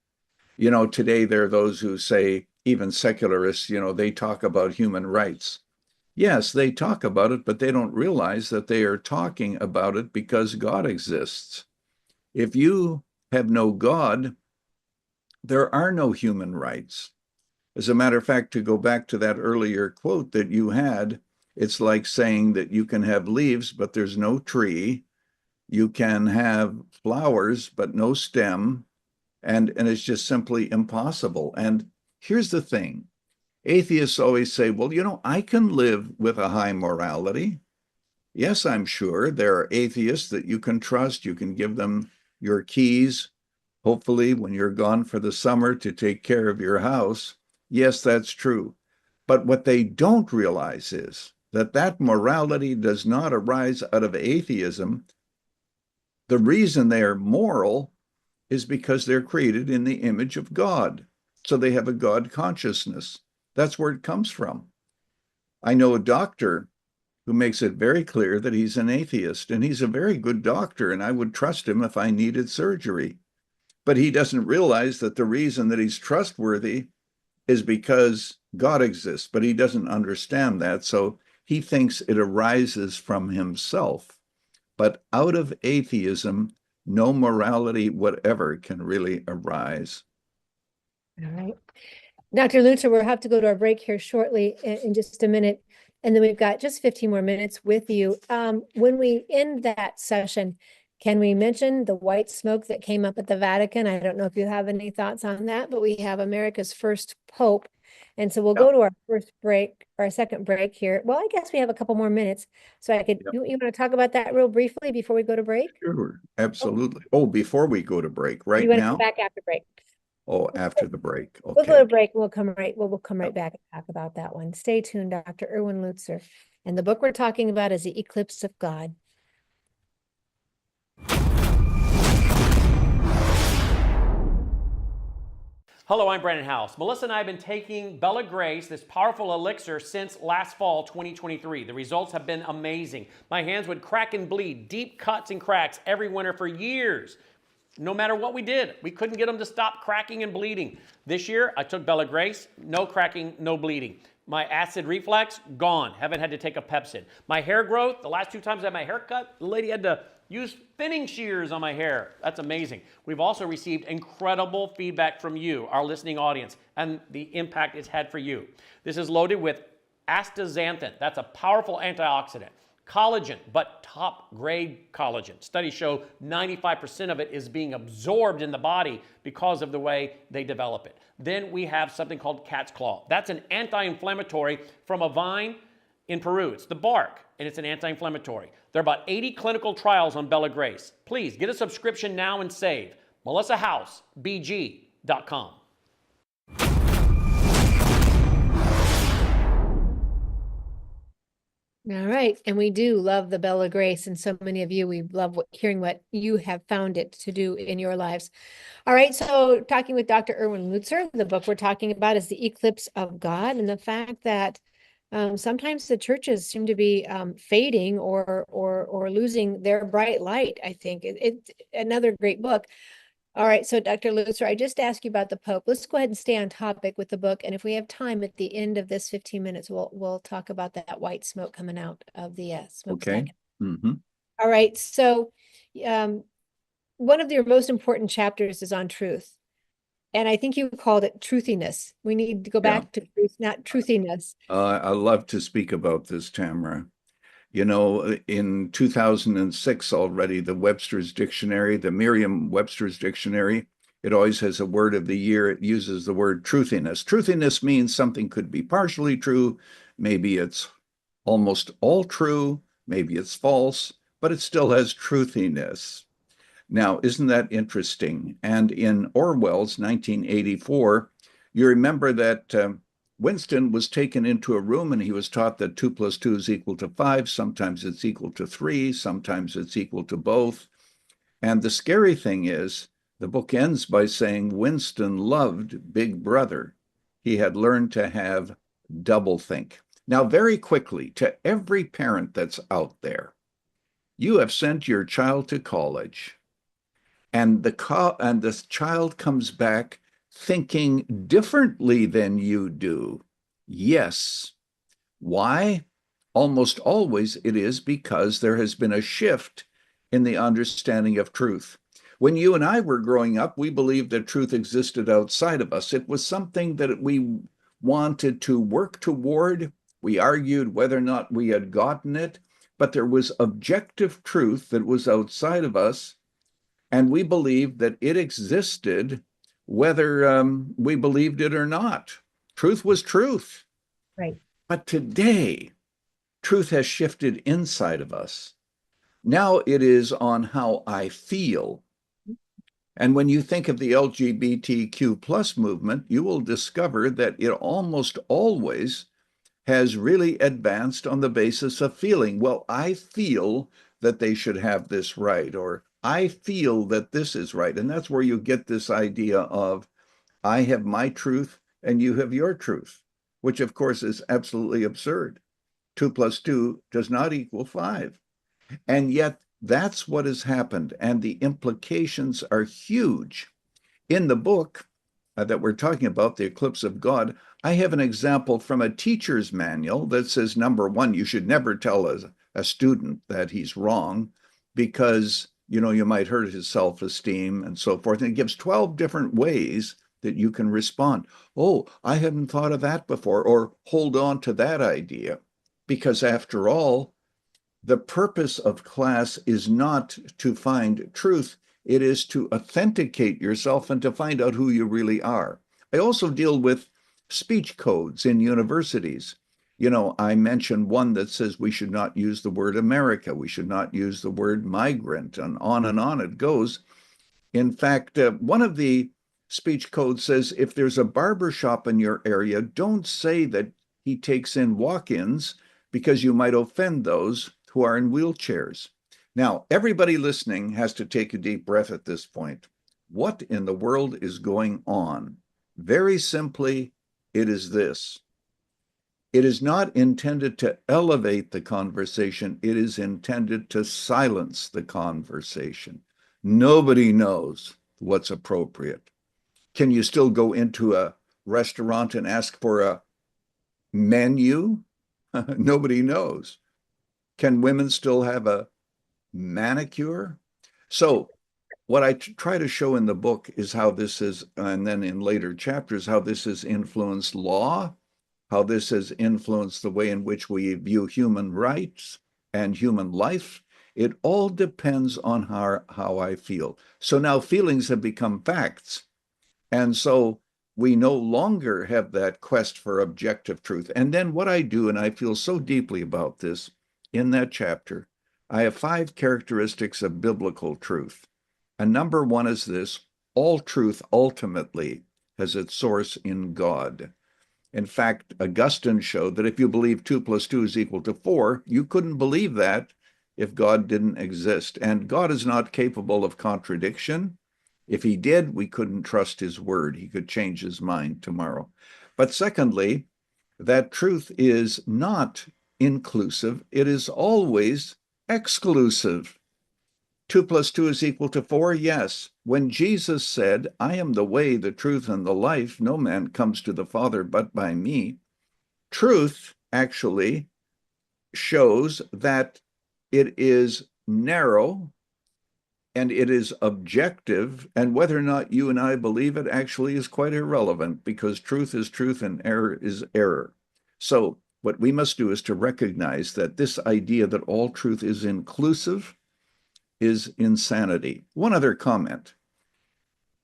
Today there are those who say, even secularists, they talk about human rights. Yes, they talk about it, but they don't realize that they are talking about it because God exists. If you have no God, there are no human rights. As a matter of fact, to go back to that earlier quote that you had, it's like saying that you can have leaves, but there's no tree. You can have flowers, but no stem. And it's just simply impossible. And here's the thing. Atheists always say, well, I can live with a high morality. Yes, I'm sure there are atheists that you can trust. You can give them your keys, hopefully when you're gone for the summer, to take care of your house. Yes, that's true. But what they don't realize is that morality does not arise out of atheism. The reason they are moral is because they're created in the image of God. So they have a God consciousness. That's where it comes from. I know a doctor who makes it very clear that he's an atheist, and he's a very good doctor, and I would trust him if I needed surgery. But he doesn't realize that the reason that he's trustworthy is because God exists, but he doesn't understand that. So he thinks it arises from himself. But out of atheism, no morality whatever can really arise. All right. Dr. Lutzer, we'll have to go to our break here shortly in just a minute. And then we've got just 15 more minutes with you. When we end that session, can we mention the white smoke that came up at the Vatican? I don't know if you have any thoughts on that, but we have America's first Pope. And so we'll go to our first break, our second break here. Well, I guess we have a couple more minutes. So you want to talk about that real briefly before we go to break? Sure, absolutely. Oh, before we go to break, right You want to now? come back after break? Oh, after the break. We'll go Okay. to break. We'll come right back and talk about that one. Stay tuned, Dr. Erwin Lutzer. And the book we're talking about is The Eclipse of God. Hello, I'm Brannon Howse. Melissa and I have been taking Bella Grace, this powerful elixir, since last fall, 2023. The results have been amazing. My hands would crack and bleed, deep cuts and cracks every winter for years. No matter what we did, we couldn't get them to stop cracking and bleeding. This year, I took Bella Grace, no cracking, no bleeding. My acid reflux, gone. Haven't had to take a Pepsid. My hair growth, the last 2 times I had my hair cut, the lady had to use thinning shears on my hair. That's amazing. We've also received incredible feedback from you, our listening audience, and the impact it's had for you. This is loaded with astaxanthin. That's a powerful antioxidant. collagen, but top grade collagen. Studies show 95% of it is being absorbed in the body because of the way they develop it. Then we have something called cat's claw. That's an anti-inflammatory from a vine in Peru. It's the bark, and it's an anti-inflammatory. There are about 80 clinical trials on Bella Grace. Please get a subscription now and save. MelissaHouseBG.com. All right. And we do love the Bella Grace. And so many of you, we love hearing what you have found it to do in your lives. All right. So talking with Dr. Erwin Lutzer, the book we're talking about is The Eclipse of God, and the fact that sometimes the churches seem to be fading or losing their bright light. I think it's another great book. All right, so Dr. Lutzer, I just asked you about the Pope. Let's go ahead and stay on topic with the book, and if we have time at the end of this 15 minutes, we'll talk about that white smoke coming out of the smokestack. Okay. Mm-hmm. All right, so one of your most important chapters is on truth, and I think you called it truthiness. We need to go back to truth, not truthiness. I love to speak about this, Tamara. You know, in 2006 already, the Webster's Dictionary, the Merriam-Webster's Dictionary, it always has a word of the year. It uses the word truthiness. Truthiness means something could be partially true. Maybe it's almost all true. Maybe it's false, but it still has truthiness. Now, isn't that interesting? And in Orwell's 1984, you remember that Winston was taken into a room and he was taught that 2 + 2 is equal to 5. Sometimes it's equal to 3. Sometimes it's equal to both. And the scary thing is, the book ends by saying Winston loved Big Brother. He had learned to have doublethink. Now, very quickly, to every parent that's out there, you have sent your child to college, and the child comes back thinking differently than you do. Yes. Why? Almost always it is because there has been a shift in the understanding of truth. When you and I were growing up, we believed that truth existed outside of us. It was something that we wanted to work toward. We argued whether or not we had gotten it, but there was objective truth that was outside of us, and we believed that it existed whether we believed it or not. Truth was truth. Right. But today, truth has shifted inside of us. Now it is on how I feel. And when you think of the LGBTQ plus movement, you will discover that it almost always has really advanced on the basis of feeling. Well, I feel that they should have this right, or I feel that this is right. And that's where you get this idea of I have my truth and you have your truth, which of course is absolutely absurd. 2 + 2 does not equal 5. And yet that's what has happened. And the implications are huge. In the book that we're talking about, The Eclipse of God, I have an example from a teacher's manual that says, number one, you should never tell a student that he's wrong because you might hurt his self-esteem and so forth. And it gives 12 different ways that you can respond. Oh, I hadn't thought of that before, or hold on to that idea. Because after all, the purpose of class is not to find truth. It is to authenticate yourself and to find out who you really are. I also deal with speech codes in universities. I mentioned one that says we should not use the word America. We should not use the word migrant, and on it goes. In fact, one of the speech codes says if there's a barber shop in your area, don't say that he takes in walk-ins because you might offend those who are in wheelchairs. Now, everybody listening has to take a deep breath at this point. What in the world is going on? Very simply, it is this. It is not intended to elevate the conversation. It is intended to silence the conversation. Nobody knows what's appropriate. Can you still go into a restaurant and ask for a menu? Nobody knows. Can women still have a manicure? So what I try to show in the book is how this is, and then in later chapters, how this has influenced law, how this has influenced the way in which we view human rights, and human life, it all depends on how I feel. So now feelings have become facts. And so we no longer have that quest for objective truth. And then what I do, and I feel so deeply about this in that chapter, I have 5 characteristics of biblical truth. And number 1 is this: all truth ultimately has its source in God. In fact, Augustine showed that if you believe 2 + 2 is equal to 4, you couldn't believe that if God didn't exist. And God is not capable of contradiction. If he did, we couldn't trust his word. He could change his mind tomorrow. But secondly, that truth is not inclusive. It is always exclusive. 2 + 2 is equal to 4, yes. When Jesus said, I am the way, the truth, and the life, no man comes to the Father but by me, truth actually shows that it is narrow and it is objective, and whether or not you and I believe it actually is quite irrelevant, because truth is truth and error is error. So what we must do is to recognize that this idea that all truth is inclusive is insanity. One other comment.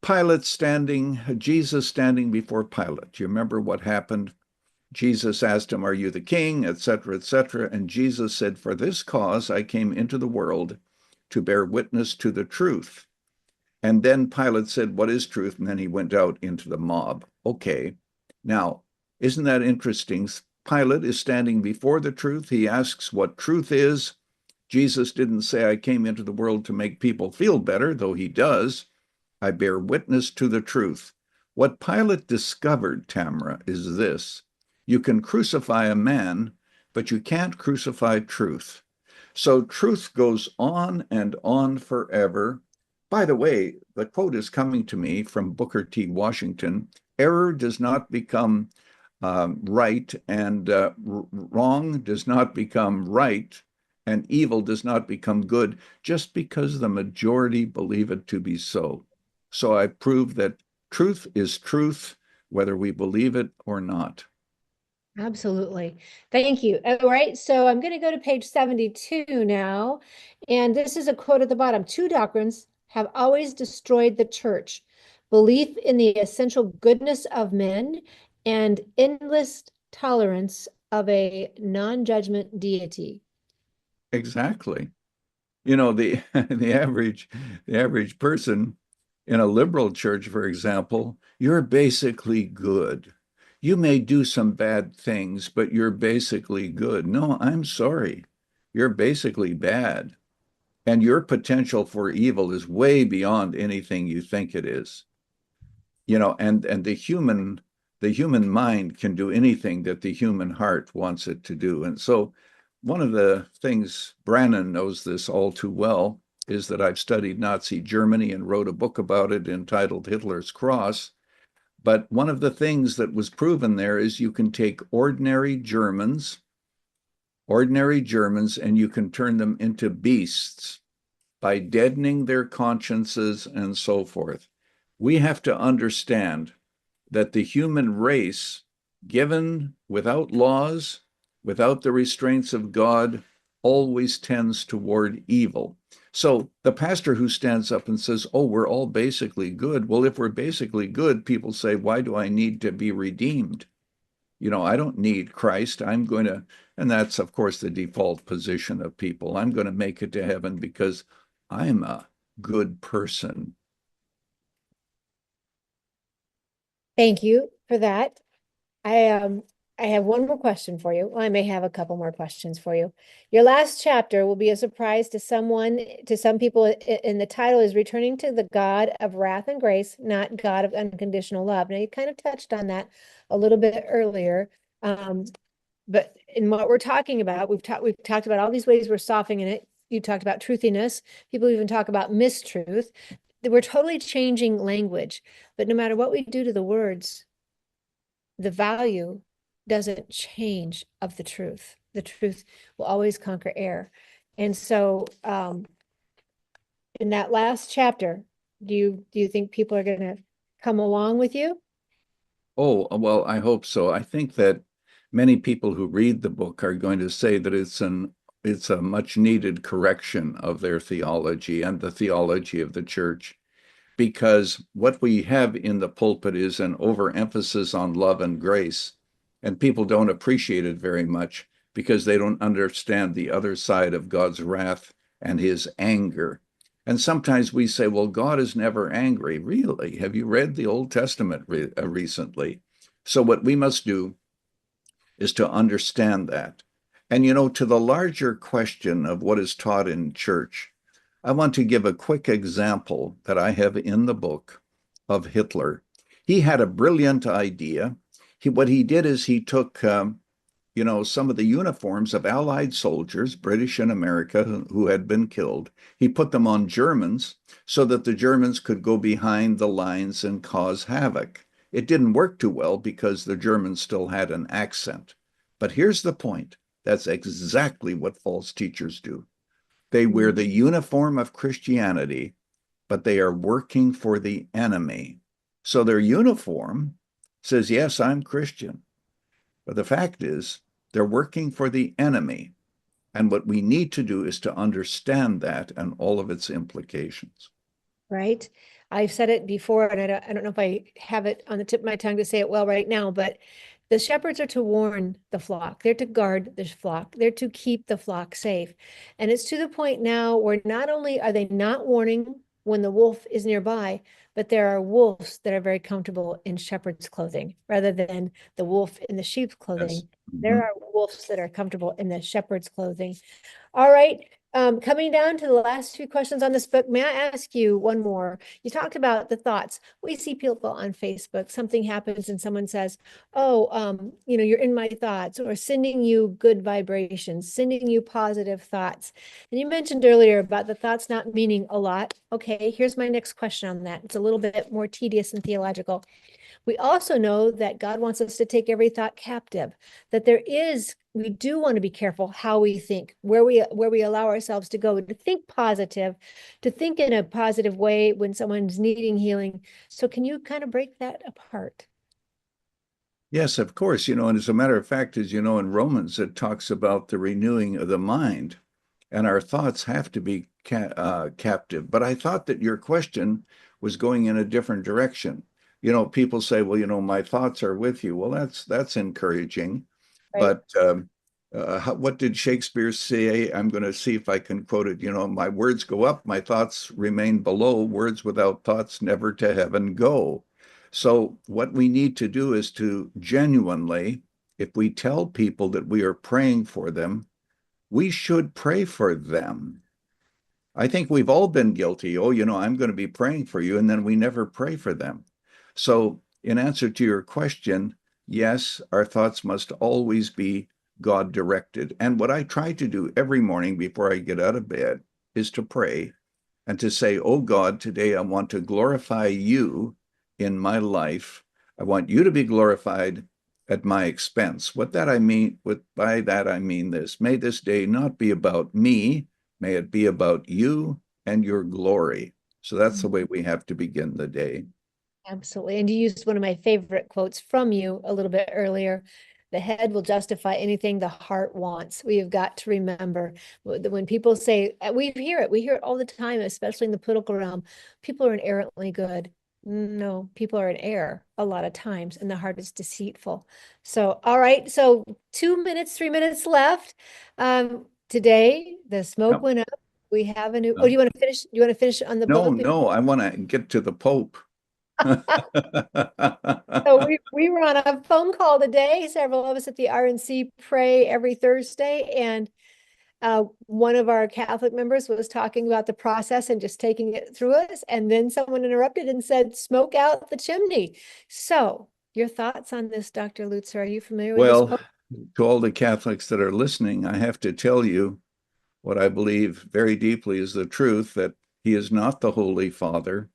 Jesus standing before Pilate. You remember what happened? Jesus asked him, are you the king, etc., etc. And Jesus said, for this cause I came into the world, to bear witness to the truth. And then Pilate said, what is truth? And then he went out into the mob. Okay. Now, isn't that interesting? Pilate is standing before the truth. He asks what truth is. Jesus didn't say, I came into the world to make people feel better, though he does. I bear witness to the truth. What Pilate discovered, Tamara, is this: you can crucify a man, but you can't crucify truth. So truth goes on and on forever. By the way, the quote is coming to me from Booker T. Washington: error does not become right, and wrong does not become right, and evil does not become good just because the majority believe it to be so. So I prove that truth is truth, whether we believe it or not. Absolutely. Thank you. All right. So I'm going to go to page 72 now. And this is a quote at the bottom. 2 doctrines have always destroyed the church: belief in the essential goodness of men and endless tolerance of a non-judgment deity. Exactly. You know, the the average person in a liberal church, for example, you're basically good. You may do some bad things, but you're basically good. No, I'm sorry. You're basically bad. And your potential for evil is way beyond anything you think it is. You know, and the human mind can do anything that the human heart wants it to do. And so one of the things, Brannon knows this all too well, is that I've studied Nazi Germany and wrote a book about it entitled Hitler's Cross. But one of the things that was proven there is you can take ordinary Germans, and you can turn them into beasts by deadening their consciences and so forth. We have to understand that the human race, given without laws, without the restraints of God, always tends toward evil. So the pastor who stands up and says, oh, we're all basically good. Well, if we're basically good, people say, why do I need to be redeemed? You know, I don't need Christ. I'm going to, and that's, of course, the default position of people. I'm going to make it to heaven because I'm a good person. Thank you for that. I have one more question for you. Well, I may have a couple more questions for you. Your last chapter will be a surprise to some people, and the title is Returning to the God of Wrath and Grace, Not God of Unconditional Love. Now, you kind of touched on that a little bit earlier. But in what we're talking about, we've talked about all these ways we're softening it. You talked about truthiness. People even talk about mistruth. We're totally changing language, but no matter what we do to the words, the value doesn't change of the truth. The truth will always conquer error. And so in that last chapter, do you think people are going to come along with you? Oh, well, I hope so. I think that many people who read the book are going to say that it's a much needed correction of their theology and the theology of the church, because what we have in the pulpit is an overemphasis on love and grace, and people don't appreciate it very much because they don't understand the other side of God's wrath and his anger. And sometimes we say, well, God is never angry. Really? Have you read the Old Testament recently? So what we must do is to understand that. And, to the larger question of what is taught in church, I want to give a quick example that I have in the book of Hitler. He had a brilliant idea. What he did is he took, some of the uniforms of Allied soldiers, British and America, who had been killed. He put them on Germans so that the Germans could go behind the lines and cause havoc. It didn't work too well because the Germans still had an accent. But here's the point. That's exactly what false teachers do. They wear the uniform of Christianity, but they are working for the enemy. So their uniform says, yes, I'm Christian. But the fact is, they're working for the enemy. And what we need to do is to understand that and all of its implications. Right. I've said it before, and I don't know if I have it on the tip of my tongue to say it well right now, but the shepherds are to warn the flock. They're to guard the flock. They're to keep the flock safe. And it's to the point now where not only are they not warning when the wolf is nearby, but there are wolves that are very comfortable in shepherd's clothing rather than the wolf in the sheep's clothing. Yes. There are wolves that are comfortable in the shepherd's clothing. All right. Coming down to the last few questions on this book, may I ask you one more? You talked about the thoughts. We see people on Facebook, something happens and someone says, oh, you're in my thoughts, or sending you good vibrations, sending you positive thoughts. And you mentioned earlier about the thoughts not meaning a lot. Okay, here's my next question on that. It's a little bit more tedious and theological. We also know that God wants us to take every thought captive, that we do want to be careful how we think, where we allow ourselves to go, to think positive, to think in a positive way when someone's needing healing. So can you kind of break that apart? Yes, of course. And as a matter of fact, as you know, in Romans, it talks about the renewing of the mind, and our thoughts have to be captive. But I thought that your question was going in a different direction. People say, well, my thoughts are with you. Well, that's encouraging. Right. But what did Shakespeare say? I'm going to see if I can quote it. My words go up, my thoughts remain below. Words without thoughts never to heaven go. So what we need to do is to genuinely, if we tell people that we are praying for them, we should pray for them. I think we've all been guilty. Oh, I'm going to be praying for you, and then we never pray for them. So in answer to your question, yes, our thoughts must always be God directed. And what I try to do every morning before I get out of bed is to pray and to say, oh God, today I want to glorify you in my life. I want you to be glorified at my expense. By that I mean this. May this day not be about me. May it be about you and your glory. So that's the way we have to begin the day. Absolutely. And you used one of my favorite quotes from you a little bit earlier. The head will justify anything the heart wants. We have got to remember when people say, we hear it all the time, especially in the political realm, people are inerrantly good. No, people are in error a lot of times, and the heart is deceitful. So, all right. So 2 minutes, 3 minutes left. Today, the smoke went up. We have a new, do you want to finish? Do you want to finish on the book? No, I want to get to the Pope. So we were on a phone call today. Several of us at the RNC pray every Thursday, and one of our Catholic members was talking about the process and just taking it through us, and then someone interrupted and said, "Smoke out the chimney." So, your thoughts on this, Dr. Lutzer? Are you familiar with this? Well, to all the Catholics that are listening, I have to tell you what I believe very deeply is the truth, that he is not the Holy Father,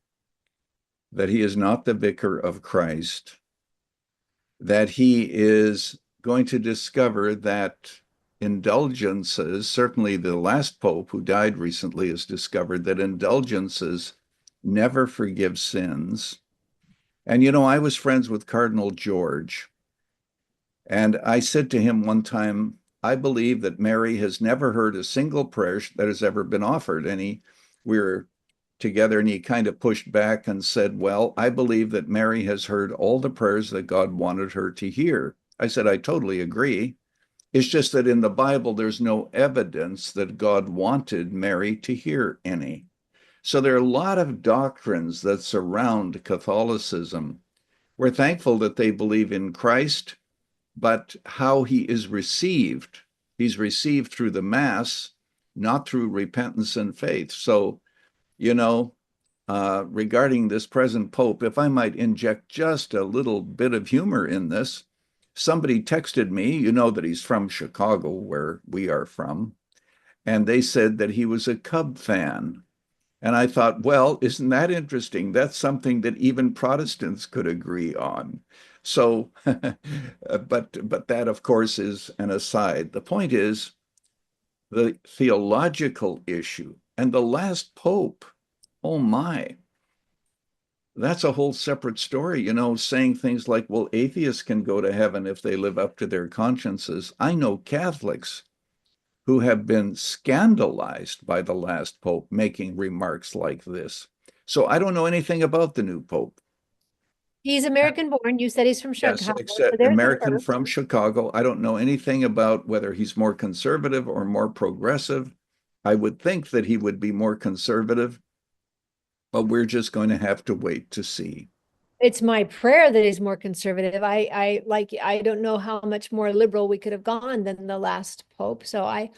that he is not the Vicar of Christ, that he is going to discover that indulgences, certainly the last Pope who died recently has discovered that indulgences never forgive sins. And, I was friends with Cardinal George, and I said to him one time, I believe that Mary has never heard a single prayer that has ever been offered. We were together and he kind of pushed back and said, well, I believe that Mary has heard all the prayers that God wanted her to hear. I said, I totally agree. It's just that in the Bible, there's no evidence that God wanted Mary to hear any. So there are a lot of doctrines that surround Catholicism. We're thankful that they believe in Christ, but how he is received, he's received through the Mass, not through repentance and faith. So, regarding this present Pope, if I might inject just a little bit of humor in this, somebody texted me, you know that he's from Chicago, where we are from, and they said that he was a Cub fan. And I thought, well, isn't that interesting? That's something that even Protestants could agree on. So, but that, of course, is an aside. The point is the theological issue and the last Pope. Oh my, that's a whole separate story, saying things like, well, atheists can go to heaven if they live up to their consciences. I know Catholics who have been scandalized by the last Pope making remarks like this. So I don't know anything about the new Pope. He's American born. You said he's from Yes, Chicago. except American from Chicago. I don't know anything about whether he's more conservative or more progressive. I would think that he would be more conservative, but we're just going to have to wait to see. It's my prayer that he's more conservative. I don't know how much more liberal we could have gone than the last Pope. So I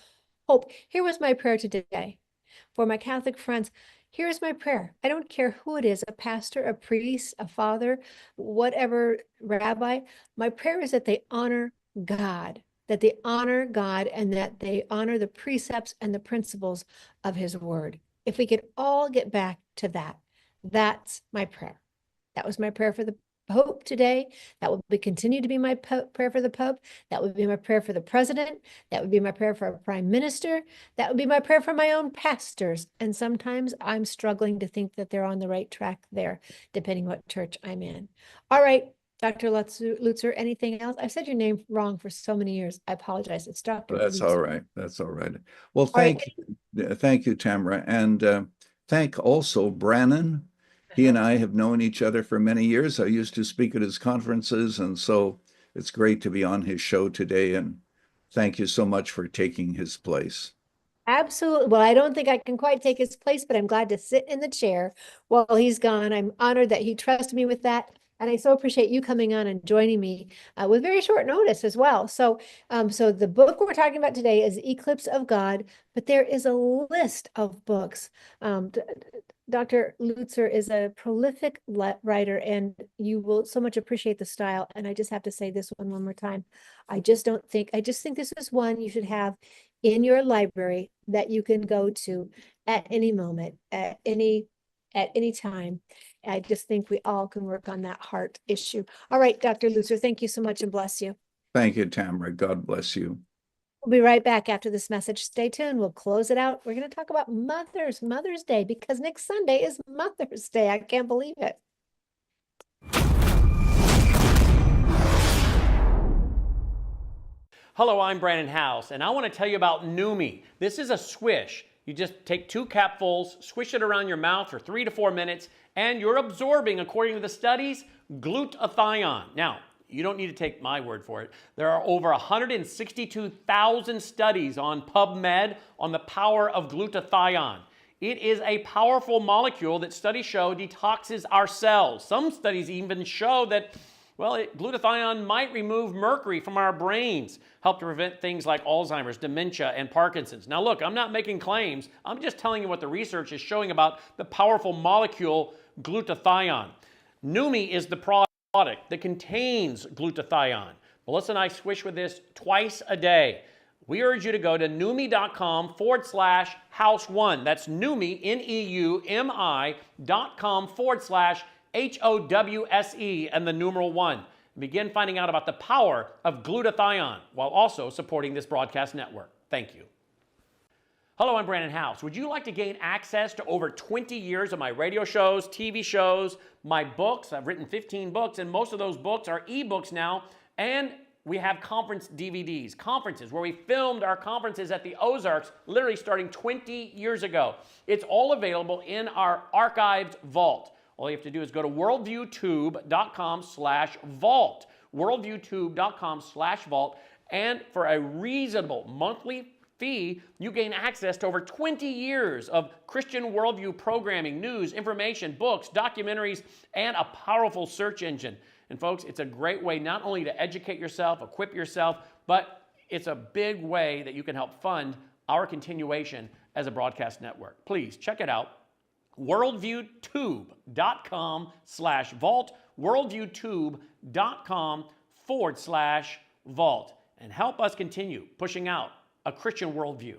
hope, here was my prayer today for my Catholic friends. Here's my prayer. I don't care who it is, a pastor, a priest, a father, whatever rabbi. My prayer is that they honor God, and that they honor the precepts and the principles of his word. If we could all get back to that, that's my prayer. That was my prayer for the Pope today. That will continue to be my prayer for the Pope. That would be my prayer for the president. That would be my prayer for a prime minister. That would be my prayer for my own pastors. And sometimes I'm struggling to think that they're on the right track there, depending what church I'm in. All right, Dr. Lutzer, anything else? I've said your name wrong for so many years. I apologize. It's Dr. That's Lutzer. all right. That's all right. Well, thank you, Tamara. And thank also Brannon. He and I have known each other for many years. I used to speak at his conferences, and so it's great to be on his show today. And thank you so much for taking his place. Absolutely. Well, I don't think I can quite take his place, but I'm glad to sit in the chair while he's gone. I'm honored that he trusted me with that. And I so appreciate you coming on and joining me with very short notice as well. So the book we're talking about today is Eclipse of God, but there is a list of books. Dr. Lutzer is a prolific writer, and you will so much appreciate the style. And I just have to say this one more time. I just think this is one you should have in your library that you can go to at any moment, at any time. I just think we all can work on that heart issue. All right, Dr. Lutzer, thank you so much and bless you. Thank you, Tamara. God bless you. We'll be right back after this message. Stay tuned. We'll close it out. We're going to talk about Mother's Day, because next Sunday is Mother's Day. I can't believe it. Hello, I'm Brannon Howse, and I want to tell you about Numi. This is a swish. You just take 2 capfuls, swish it around your mouth for 3 to 4 minutes, and you're absorbing, according to the studies, glutathione. Now, you don't need to take my word for it. There are over 162,000 studies on PubMed on the power of glutathione. It is a powerful molecule that studies show detoxes our cells. Some studies even show that, well, glutathione might remove mercury from our brains, help to prevent things like Alzheimer's, dementia, and Parkinson's. Now look, I'm not making claims. I'm just telling you what the research is showing about the powerful molecule glutathione. Numi is the product that contains glutathione. Melissa and I swish with this twice a day. We urge you to go to Numi.com/House1. That's Numi, NEUMI.com/HOWSE and the numeral 1. Begin finding out about the power of glutathione while also supporting this broadcast network. Thank you. Hello, I'm Brannon Howse. Would you like to gain access to over 20 years of my radio shows, TV shows, my books? I've written 15 books, and most of those books are ebooks now, and we have conference DVDs, conferences where we filmed our conferences at the Ozarks, literally starting 20 years ago. It's all available in our archived vault. All you have to do is go to worldviewtube.com/vault, worldviewtube.com/vault, and for a reasonable monthly fee, you gain access to over 20 years of Christian worldview programming, news, information, books, documentaries, and a powerful search engine. And folks, it's a great way not only to educate yourself, equip yourself, but it's a big way that you can help fund our continuation as a broadcast network. Please check it out. worldviewtube.com/vault, worldviewtube.com/vault, and help us continue pushing out a Christian worldview.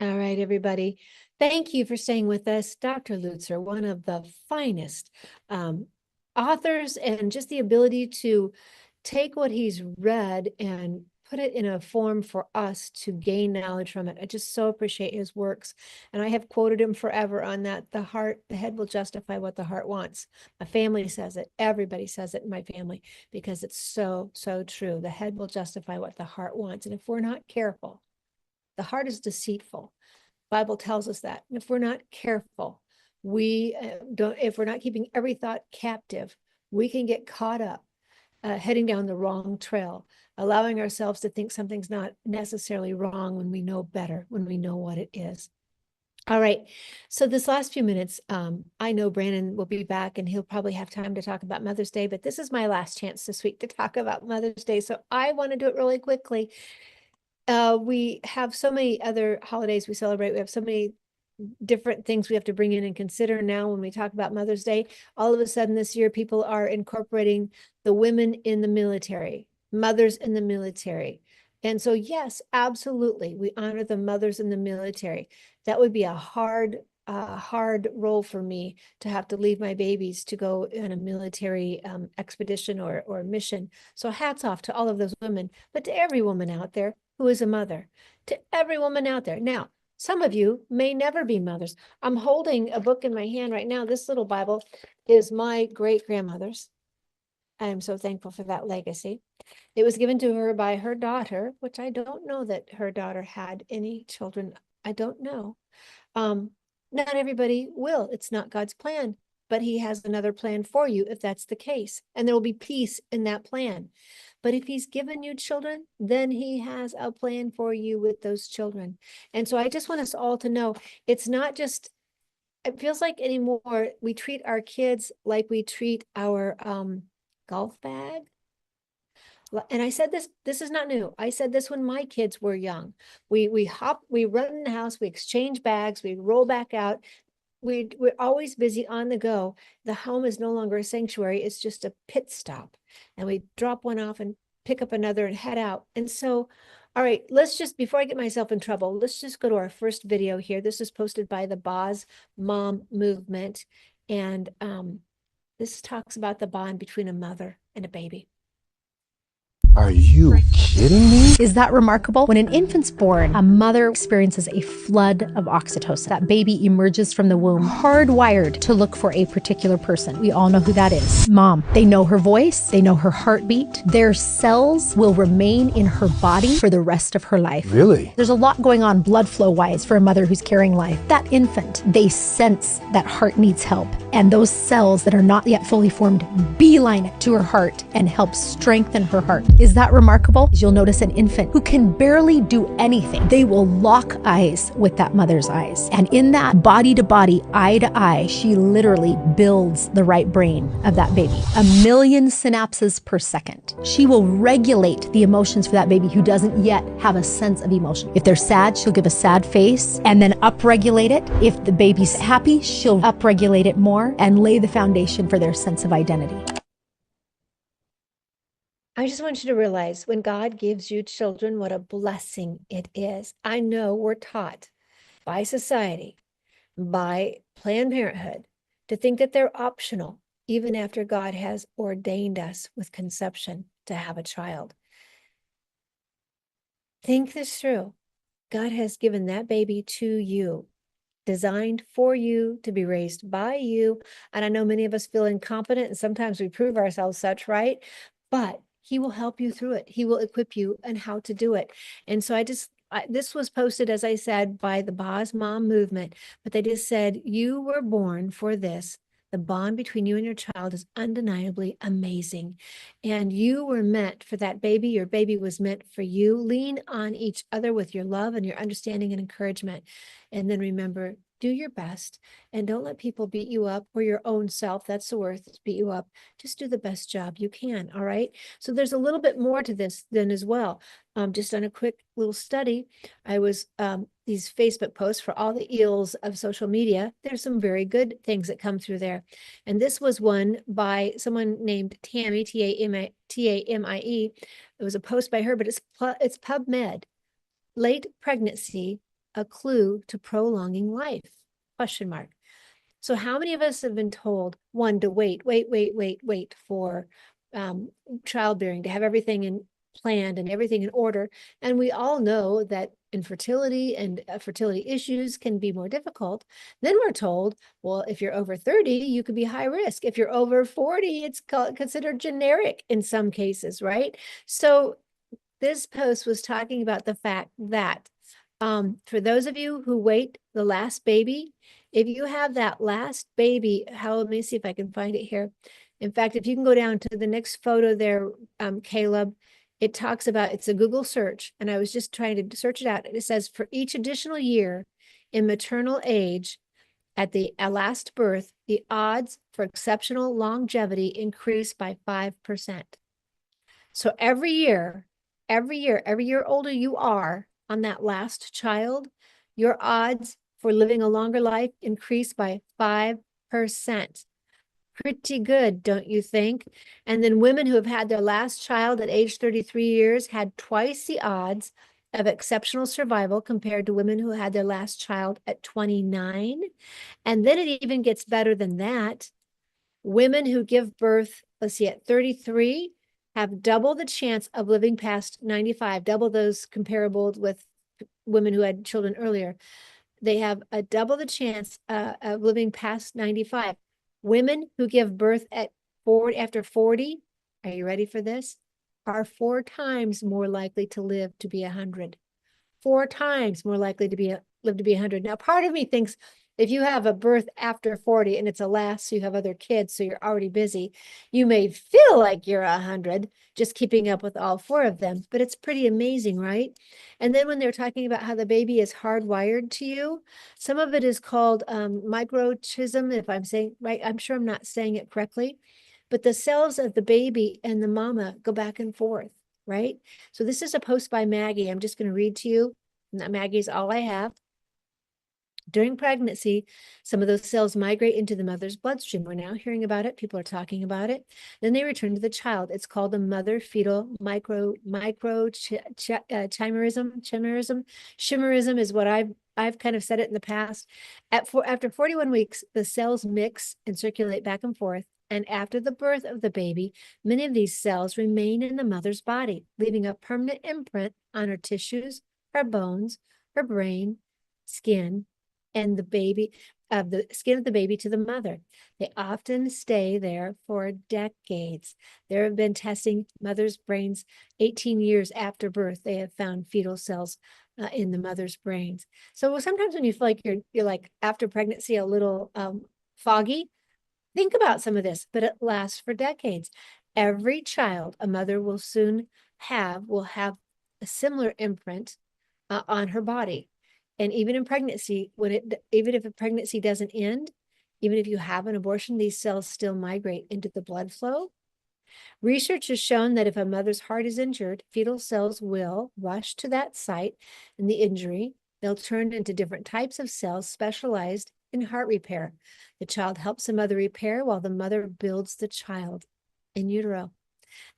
All right, everybody. Thank you for staying with us. Dr. Lutzer, one of the finest authors, and just the ability to take what he's read and put it in a form for us to gain knowledge from it. I just so appreciate his works. And I have quoted him forever on that. The head will justify what the heart wants. My family says it. Everybody says it in my family because it's so, so true. The head will justify what the heart wants. And if we're not careful, the heart is deceitful. The Bible tells us that. And if we're not careful, if we're not keeping every thought captive, we can get caught up heading down the wrong trail, allowing ourselves to think something's not necessarily wrong when we know better, when we know what it is. All right. So this last few minutes, I know Brannon will be back and he'll probably have time to talk about Mother's Day, but this is my last chance this week to talk about Mother's Day. So I want to do it really quickly. We have so many other holidays we celebrate. We have so many different things we have to bring in and consider now when we talk about Mother's Day. All of a sudden this year, people are incorporating the women in the military, mothers in the military. And so, yes, absolutely, we honor the mothers in the military. That would be a hard role for me to have to leave my babies to go on a military expedition or mission. So hats off to all of those women, but to every woman out there who is a mother, to every woman out there. Now, some of you may never be mothers. I'm holding a book in my hand right now. This little Bible is my great-grandmother's. I am so thankful for that legacy. It was given to her by her daughter, which I don't know that her daughter had any children. I don't know. Not everybody will. It's not God's plan, but he has another plan for you if that's the case. And there will be peace in that plan. But if he's given you children, then he has a plan for you with those children. And so I just want us all to know, it's not just, it feels like anymore, we treat our kids like we treat our golf bag. And I said this is not new. I said this when my kids were young. We run in the house, we exchange bags, we roll back out. We're always busy on the go. The home is no longer a sanctuary. It's just a pit stop. And we drop one off and pick up another and head out. And so, all right, let's just, before I get myself in trouble, let's just go to our first video here. This is posted by the Boz Mom Movement. And this talks about the bond between a mother and a baby. Are you kidding me? Is that remarkable? When an infant's born, a mother experiences a flood of oxytocin. That baby emerges from the womb, hardwired to look for a particular person. We all know who that is. Mom. They know her voice. They know her heartbeat. Their cells will remain in her body for the rest of her life. Really? There's a lot going on blood flow-wise for a mother who's carrying life. That infant, they sense that heart needs help. And those cells that are not yet fully formed beeline it to her heart and help strengthen her heart. Is that remarkable? You'll notice an infant who can barely do anything. They will lock eyes with that mother's eyes. And in that body to body, eye to eye, she literally builds the right brain of that baby. 1 million synapses per second. She will regulate the emotions for that baby who doesn't yet have a sense of emotion. If they're sad, she'll give a sad face and then upregulate it. If the baby's happy, she'll upregulate it more and lay the foundation for their sense of identity. I just want you to realize when God gives you children, what a blessing it is. I know we're taught by society, by Planned Parenthood, to think that they're optional, even after God has ordained us with conception to have a child. Think this through. God has given that baby to you. designed for you, to be raised by you. And I know many of us feel incompetent, and sometimes we prove ourselves such, right? But he will help you through it. He will equip you and how to do it. And so this was posted, as I said, by the Boz Mom movement, but they just said, you were born for this. The bond between you and your child is undeniably amazing. And you were meant for that baby. Your baby was meant for you. Lean on each other with your love and your understanding and encouragement. And then remember, do your best and don't let people beat you up, or your own self, that's the word, beat you up. Just do the best job you can. All right. So there's a little bit more to this then as well. Just on a quick little study, I was these Facebook posts for all the eels of social media. There's some very good things that come through there. And this was one by someone named Tammy, Tamie. It was a post by her, but it's PubMed. Late pregnancy, a clue to prolonging life? Question mark. So how many of us have been told, one, to wait for childbearing, to have everything planned and everything in order? And we all know that infertility and fertility issues can be more difficult. Then we're told, well, if you're over 30, you could be high risk. If you're over 40, it's considered generic in some cases, right? So this post was talking about the fact that for those of you who wait the last baby, if you have that last baby, let me see if I can find it here. In fact, if you can go down to the next photo there, Caleb, it talks about, it's a Google search, and I was just trying to search it out. It says, for each additional year in maternal age at the last birth, the odds for exceptional longevity increase by 5%. So every year older you are on that last child, your odds for living a longer life increase by 5%. Pretty good, don't you think? And then women who have had their last child at age 33 years had twice the odds of exceptional survival compared to women who had their last child at 29. And then it even gets better than that. Women who give birth, let's see, at 33 have double the chance of living past 95, double those comparable with women who had children earlier. They have a double the chance of living past 95. Women who give birth at 40, after 40, are you ready for this? Are 4 times more likely to live to be 100. 4 times more likely to live to be 100. Now, part of me thinks if you have a birth after 40 and it's a last, so you have other kids, so you're already busy, you may feel like you're 100 just keeping up with all 4 of them, but it's pretty amazing, right? And then when they're talking about how the baby is hardwired to you, some of it is called microchiasm, if I'm saying right. I'm sure I'm not saying it correctly, but the cells of the baby and the mama go back and forth, right? So this is a post by Maggie. I'm just going to read to you. Maggie's all I have. During pregnancy, some of those cells migrate into the mother's bloodstream. We're now hearing about it. People are talking about it. Then they return to the child. It's called the mother-fetal chimerism. Chimerism is what I've kind of said it in the past. After 41 weeks, the cells mix and circulate back and forth. And after the birth of the baby, many of these cells remain in the mother's body, leaving a permanent imprint on her tissues, her bones, her brain, skin, and the skin of the baby to the mother. They often stay there for decades. There have been testing mothers' brains 18 years after birth. They have found fetal cells in the mother's brains. So sometimes when you feel like you're like after pregnancy a little foggy, think about some of this, but it lasts for decades. Every child a mother will have a similar imprint on her body. And even in pregnancy, even if a pregnancy doesn't end, even if you have an abortion, these cells still migrate into the blood flow. Research has shown that if a mother's heart is injured, fetal cells will rush to that site in the injury. They'll turn into different types of cells specialized in heart repair. The child helps the mother repair while the mother builds the child in utero.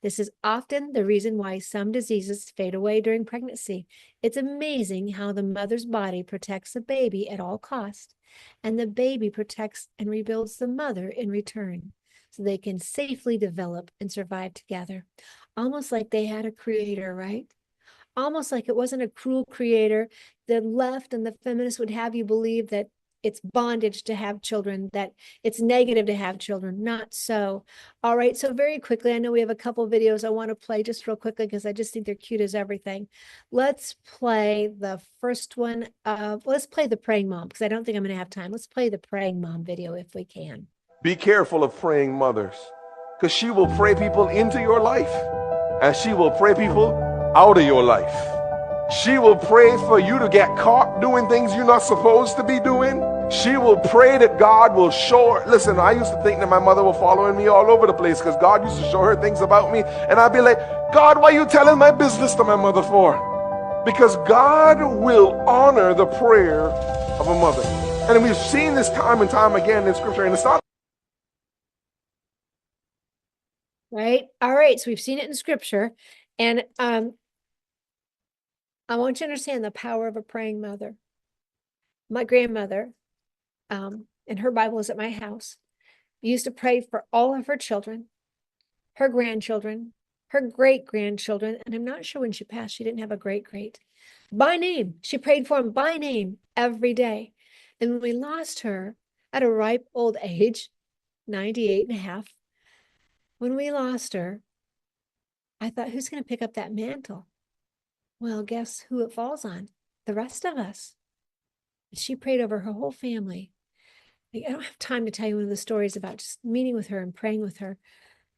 This is often the reason why some diseases fade away during pregnancy. It's amazing how the mother's body protects the baby at all costs, and the baby protects and rebuilds the mother in return, so they can safely develop and survive together. Almost like they had a creator, right? Almost like it wasn't a cruel creator. The left and the feminists would have you believe that it's bondage to have children, that it's negative to have children. Not so. All right. So very quickly, I know we have a couple videos I want to play just real quickly because I just think they're cute as everything. Let's play the first one. Let's play the praying mom because I don't think I'm going to have time. Let's play the praying mom video if we can. Be careful of praying mothers, because she will pray people into your life and she will pray people out of your life. She will pray for you to get caught doing things you're not supposed to be doing. She will pray that God will show her. Listen, I used to think that my mother was following me all over the place because God used to show her things about me. And I'd be like, God, why are you telling my business to my mother for? Because God will honor the prayer of a mother. And we've seen this time and time again in scripture. And it's not. Right. All right. So we've seen it in scripture. And I want you to understand the power of a praying mother. My grandmother, and her Bible is at my house, used to pray for all of her children, her grandchildren, her great-grandchildren, and I'm not sure when she passed, she didn't have a great-great. By name. She prayed for them by name every day. And when we lost her at a ripe old age, 98 and a half, when we lost her, I thought, who's going to pick up that mantle? Well, guess who it falls on? The rest of us. She prayed over her whole family. I don't have time to tell you one of the stories about just meeting with her and praying with her.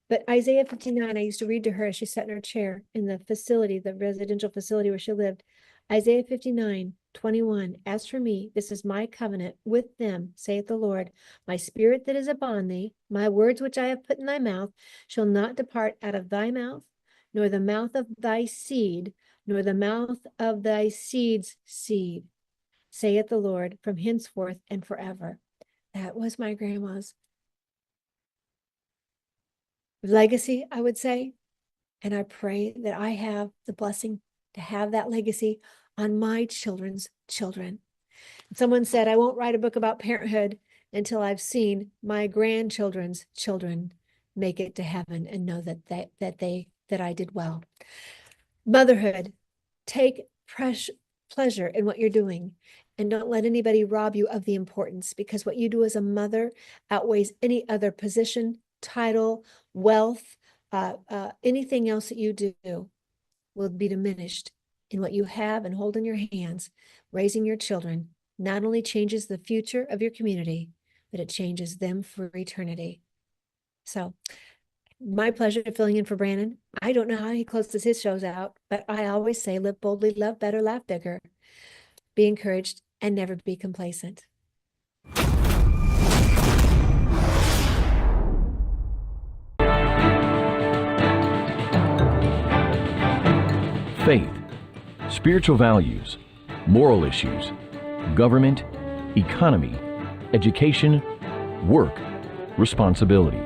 But Isaiah 59, I used to read to her as she sat in her chair in the facility, the residential facility where she lived. Isaiah 59:21. As for me, this is my covenant with them, saith the Lord. My spirit that is upon thee, my words which I have put in thy mouth, shall not depart out of thy mouth, nor the mouth of thy seed, nor the mouth of thy seed's seed, saith the Lord, from henceforth and forever. That was my grandma's legacy, I would say. And I pray that I have the blessing to have that legacy on my children's children. Someone said, I won't write a book about parenthood until I've seen my grandchildren's children make it to heaven and know that I did well. Motherhood, take pleasure in what you're doing and don't let anybody rob you of the importance, because what you do as a mother outweighs any other position, title, wealth, anything else that you do will be diminished in what you have and hold in your hands. Raising your children not only changes the future of your community, but it changes them for eternity. So my pleasure filling in for Brannon. I don't know how he closes his shows out, but I always say, live boldly, love better, laugh bigger, be encouraged, and never be complacent. Faith, spiritual values, moral issues, government, economy, education, work, responsibility.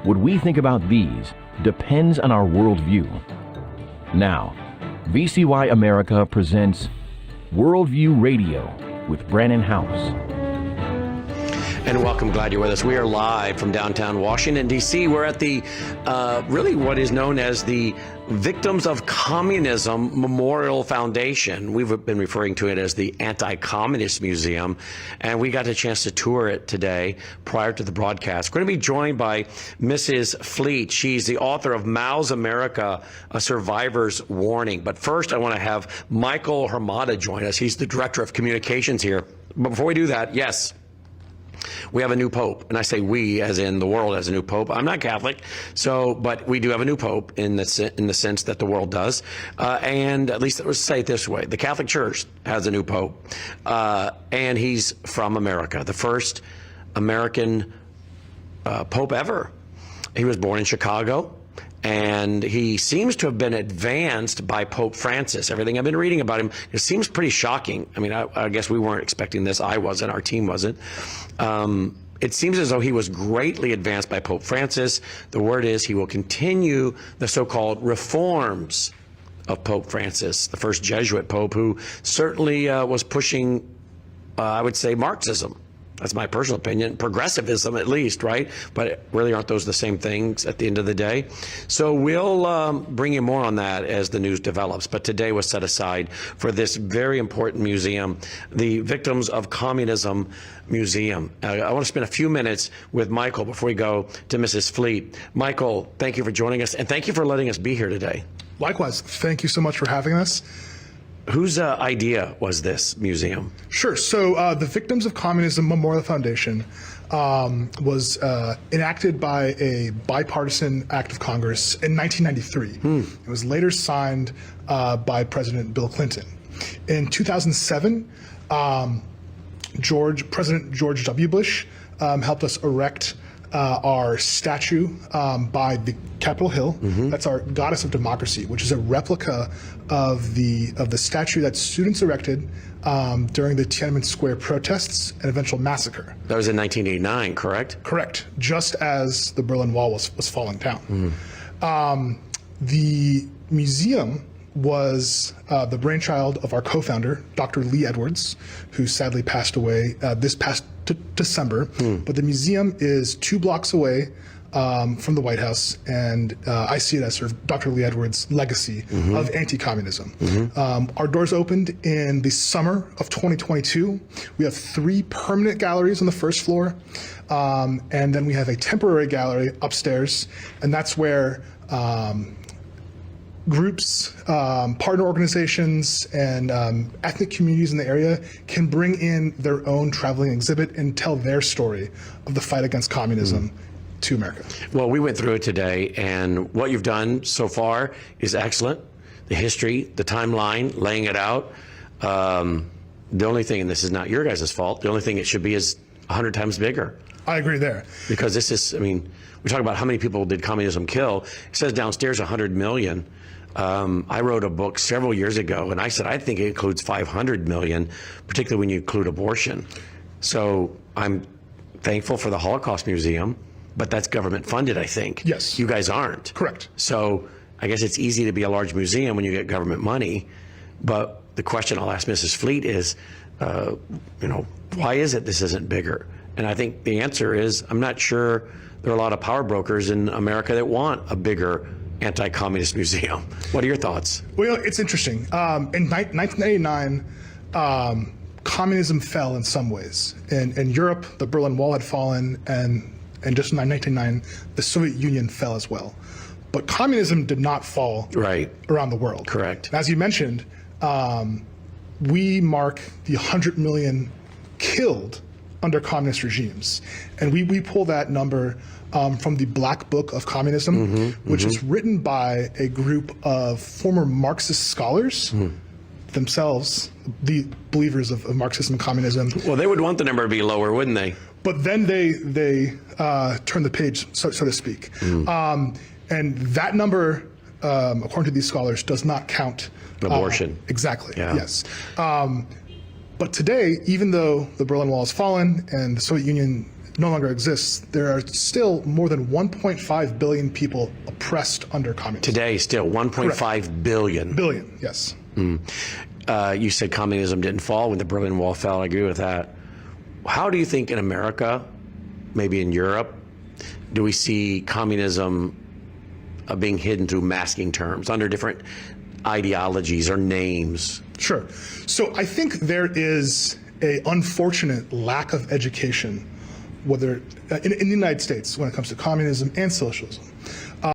What we think about these depends on our worldview. Now, VCY America presents Worldview Radio with Brannon Howse. And welcome, glad you're with us. We are live from downtown Washington, D.C. We're at the, really what is known as the Victims of Communism Memorial Foundation. We've been referring to it as the Anti-Communist Museum, and we got a chance to tour it today prior to the broadcast. We're going to be joined by Mrs. Fleet. She's the author of Mao's America, A Survivor's Warning. But first, I want to have Michael Hermada join us. He's the Director of Communications here. But before we do that, yes, we have a new pope, and I say we as in the world has a new pope. I'm not Catholic, but we do have a new pope in the sense that the world does, and at least let's say it this way: the Catholic Church has a new pope, and he's from America, the first American pope ever. He was born in Chicago, and he seems to have been advanced by Pope Francis. Everything I've been reading about him, it seems pretty shocking. I mean, I guess we weren't expecting this. I wasn't. Our team wasn't. It seems as though he was greatly advanced by Pope Francis. The word is he will continue the so-called reforms of Pope Francis, the first Jesuit pope who certainly was pushing, I would say, Marxism. That's my personal opinion. Progressivism, at least, right? But really, aren't those the same things at the end of the day? So we'll bring you more on that as the news develops. But today was set aside for this very important museum, the Victims of Communism Museum. I want to spend a few minutes with Michael before we go to Mrs. Fleet. Michael, thank you for joining us, and thank you for letting us be here today. Likewise, thank you so much for having us. Whose idea was this museum? Sure. So the Victims of Communism Memorial Foundation was enacted by a bipartisan act of Congress in 1993. It was later signed by President Bill Clinton. In 2007, President George W. Bush helped us erect our statue by the Capitol Hill. That's our goddess of democracy, which is a replica of the statue that students erected during the Tiananmen Square protests and eventual massacre. That was in 1989, correct? Correct. Just as the Berlin Wall was falling down. The museum was the brainchild of our co-founder, Dr. Lee Edwards, who sadly passed away this past December. But the museum is 2 blocks away from the White House, and I see it as sort of Dr. Lee Edwards' legacy of anti-communism. Our doors opened in the summer of 2022. We have 3 permanent galleries on the first floor, and then we have a temporary gallery upstairs, and that's where groups, partner organizations, and ethnic communities in the area can bring in their own traveling exhibit and tell their story of the fight against communism to America. Well, we went through it today, and what you've done so far is excellent. The history, the timeline, laying it out. The only thing, and this is not your guys' fault, the only thing it should be is 100 times bigger. I agree there. Because this is, I mean, we talk about how many people did communism kill. It says downstairs 100 million. I wrote a book several years ago, and I said I think it includes 500 million, particularly when you include abortion. So I'm thankful for the Holocaust Museum, but that's government funded, I think. Yes. You guys aren't. Correct. So I guess it's easy to be a large museum when you get government money. But the question I'll ask Mrs. Fleet is, why is it this isn't bigger? And I think the answer is, I'm not sure there are a lot of power brokers in America that want a bigger anti-communist museum. What are your thoughts? Well, it's interesting. In 1989, communism fell in some ways. In Europe, the Berlin Wall had fallen, and just in 1989, the Soviet Union fell as well. But communism did not fall around the world. Correct. And as you mentioned, we mark the 100 million killed under communist regimes. And we pull that number from the Black Book of Communism, which is written by a group of former Marxist scholars, themselves the believers of Marxism and communism. Well, they would want the number to be lower, wouldn't they? But then they turn the page, so to speak. And that number, according to these scholars, does not count abortion. Exactly, yeah. Yes. But today, even though the Berlin Wall has fallen and the Soviet Union no longer exists, there are still more than 1.5 billion people oppressed under communism. Today, still 1.5 billion. Billion, yes. You said communism didn't fall when the Berlin Wall fell. I agree with that. How do you think in America, maybe in Europe, do we see communism being hidden through masking terms under different ideologies or names? Sure. So I think there is an unfortunate lack of education, whether in the United States when it comes to communism and socialism.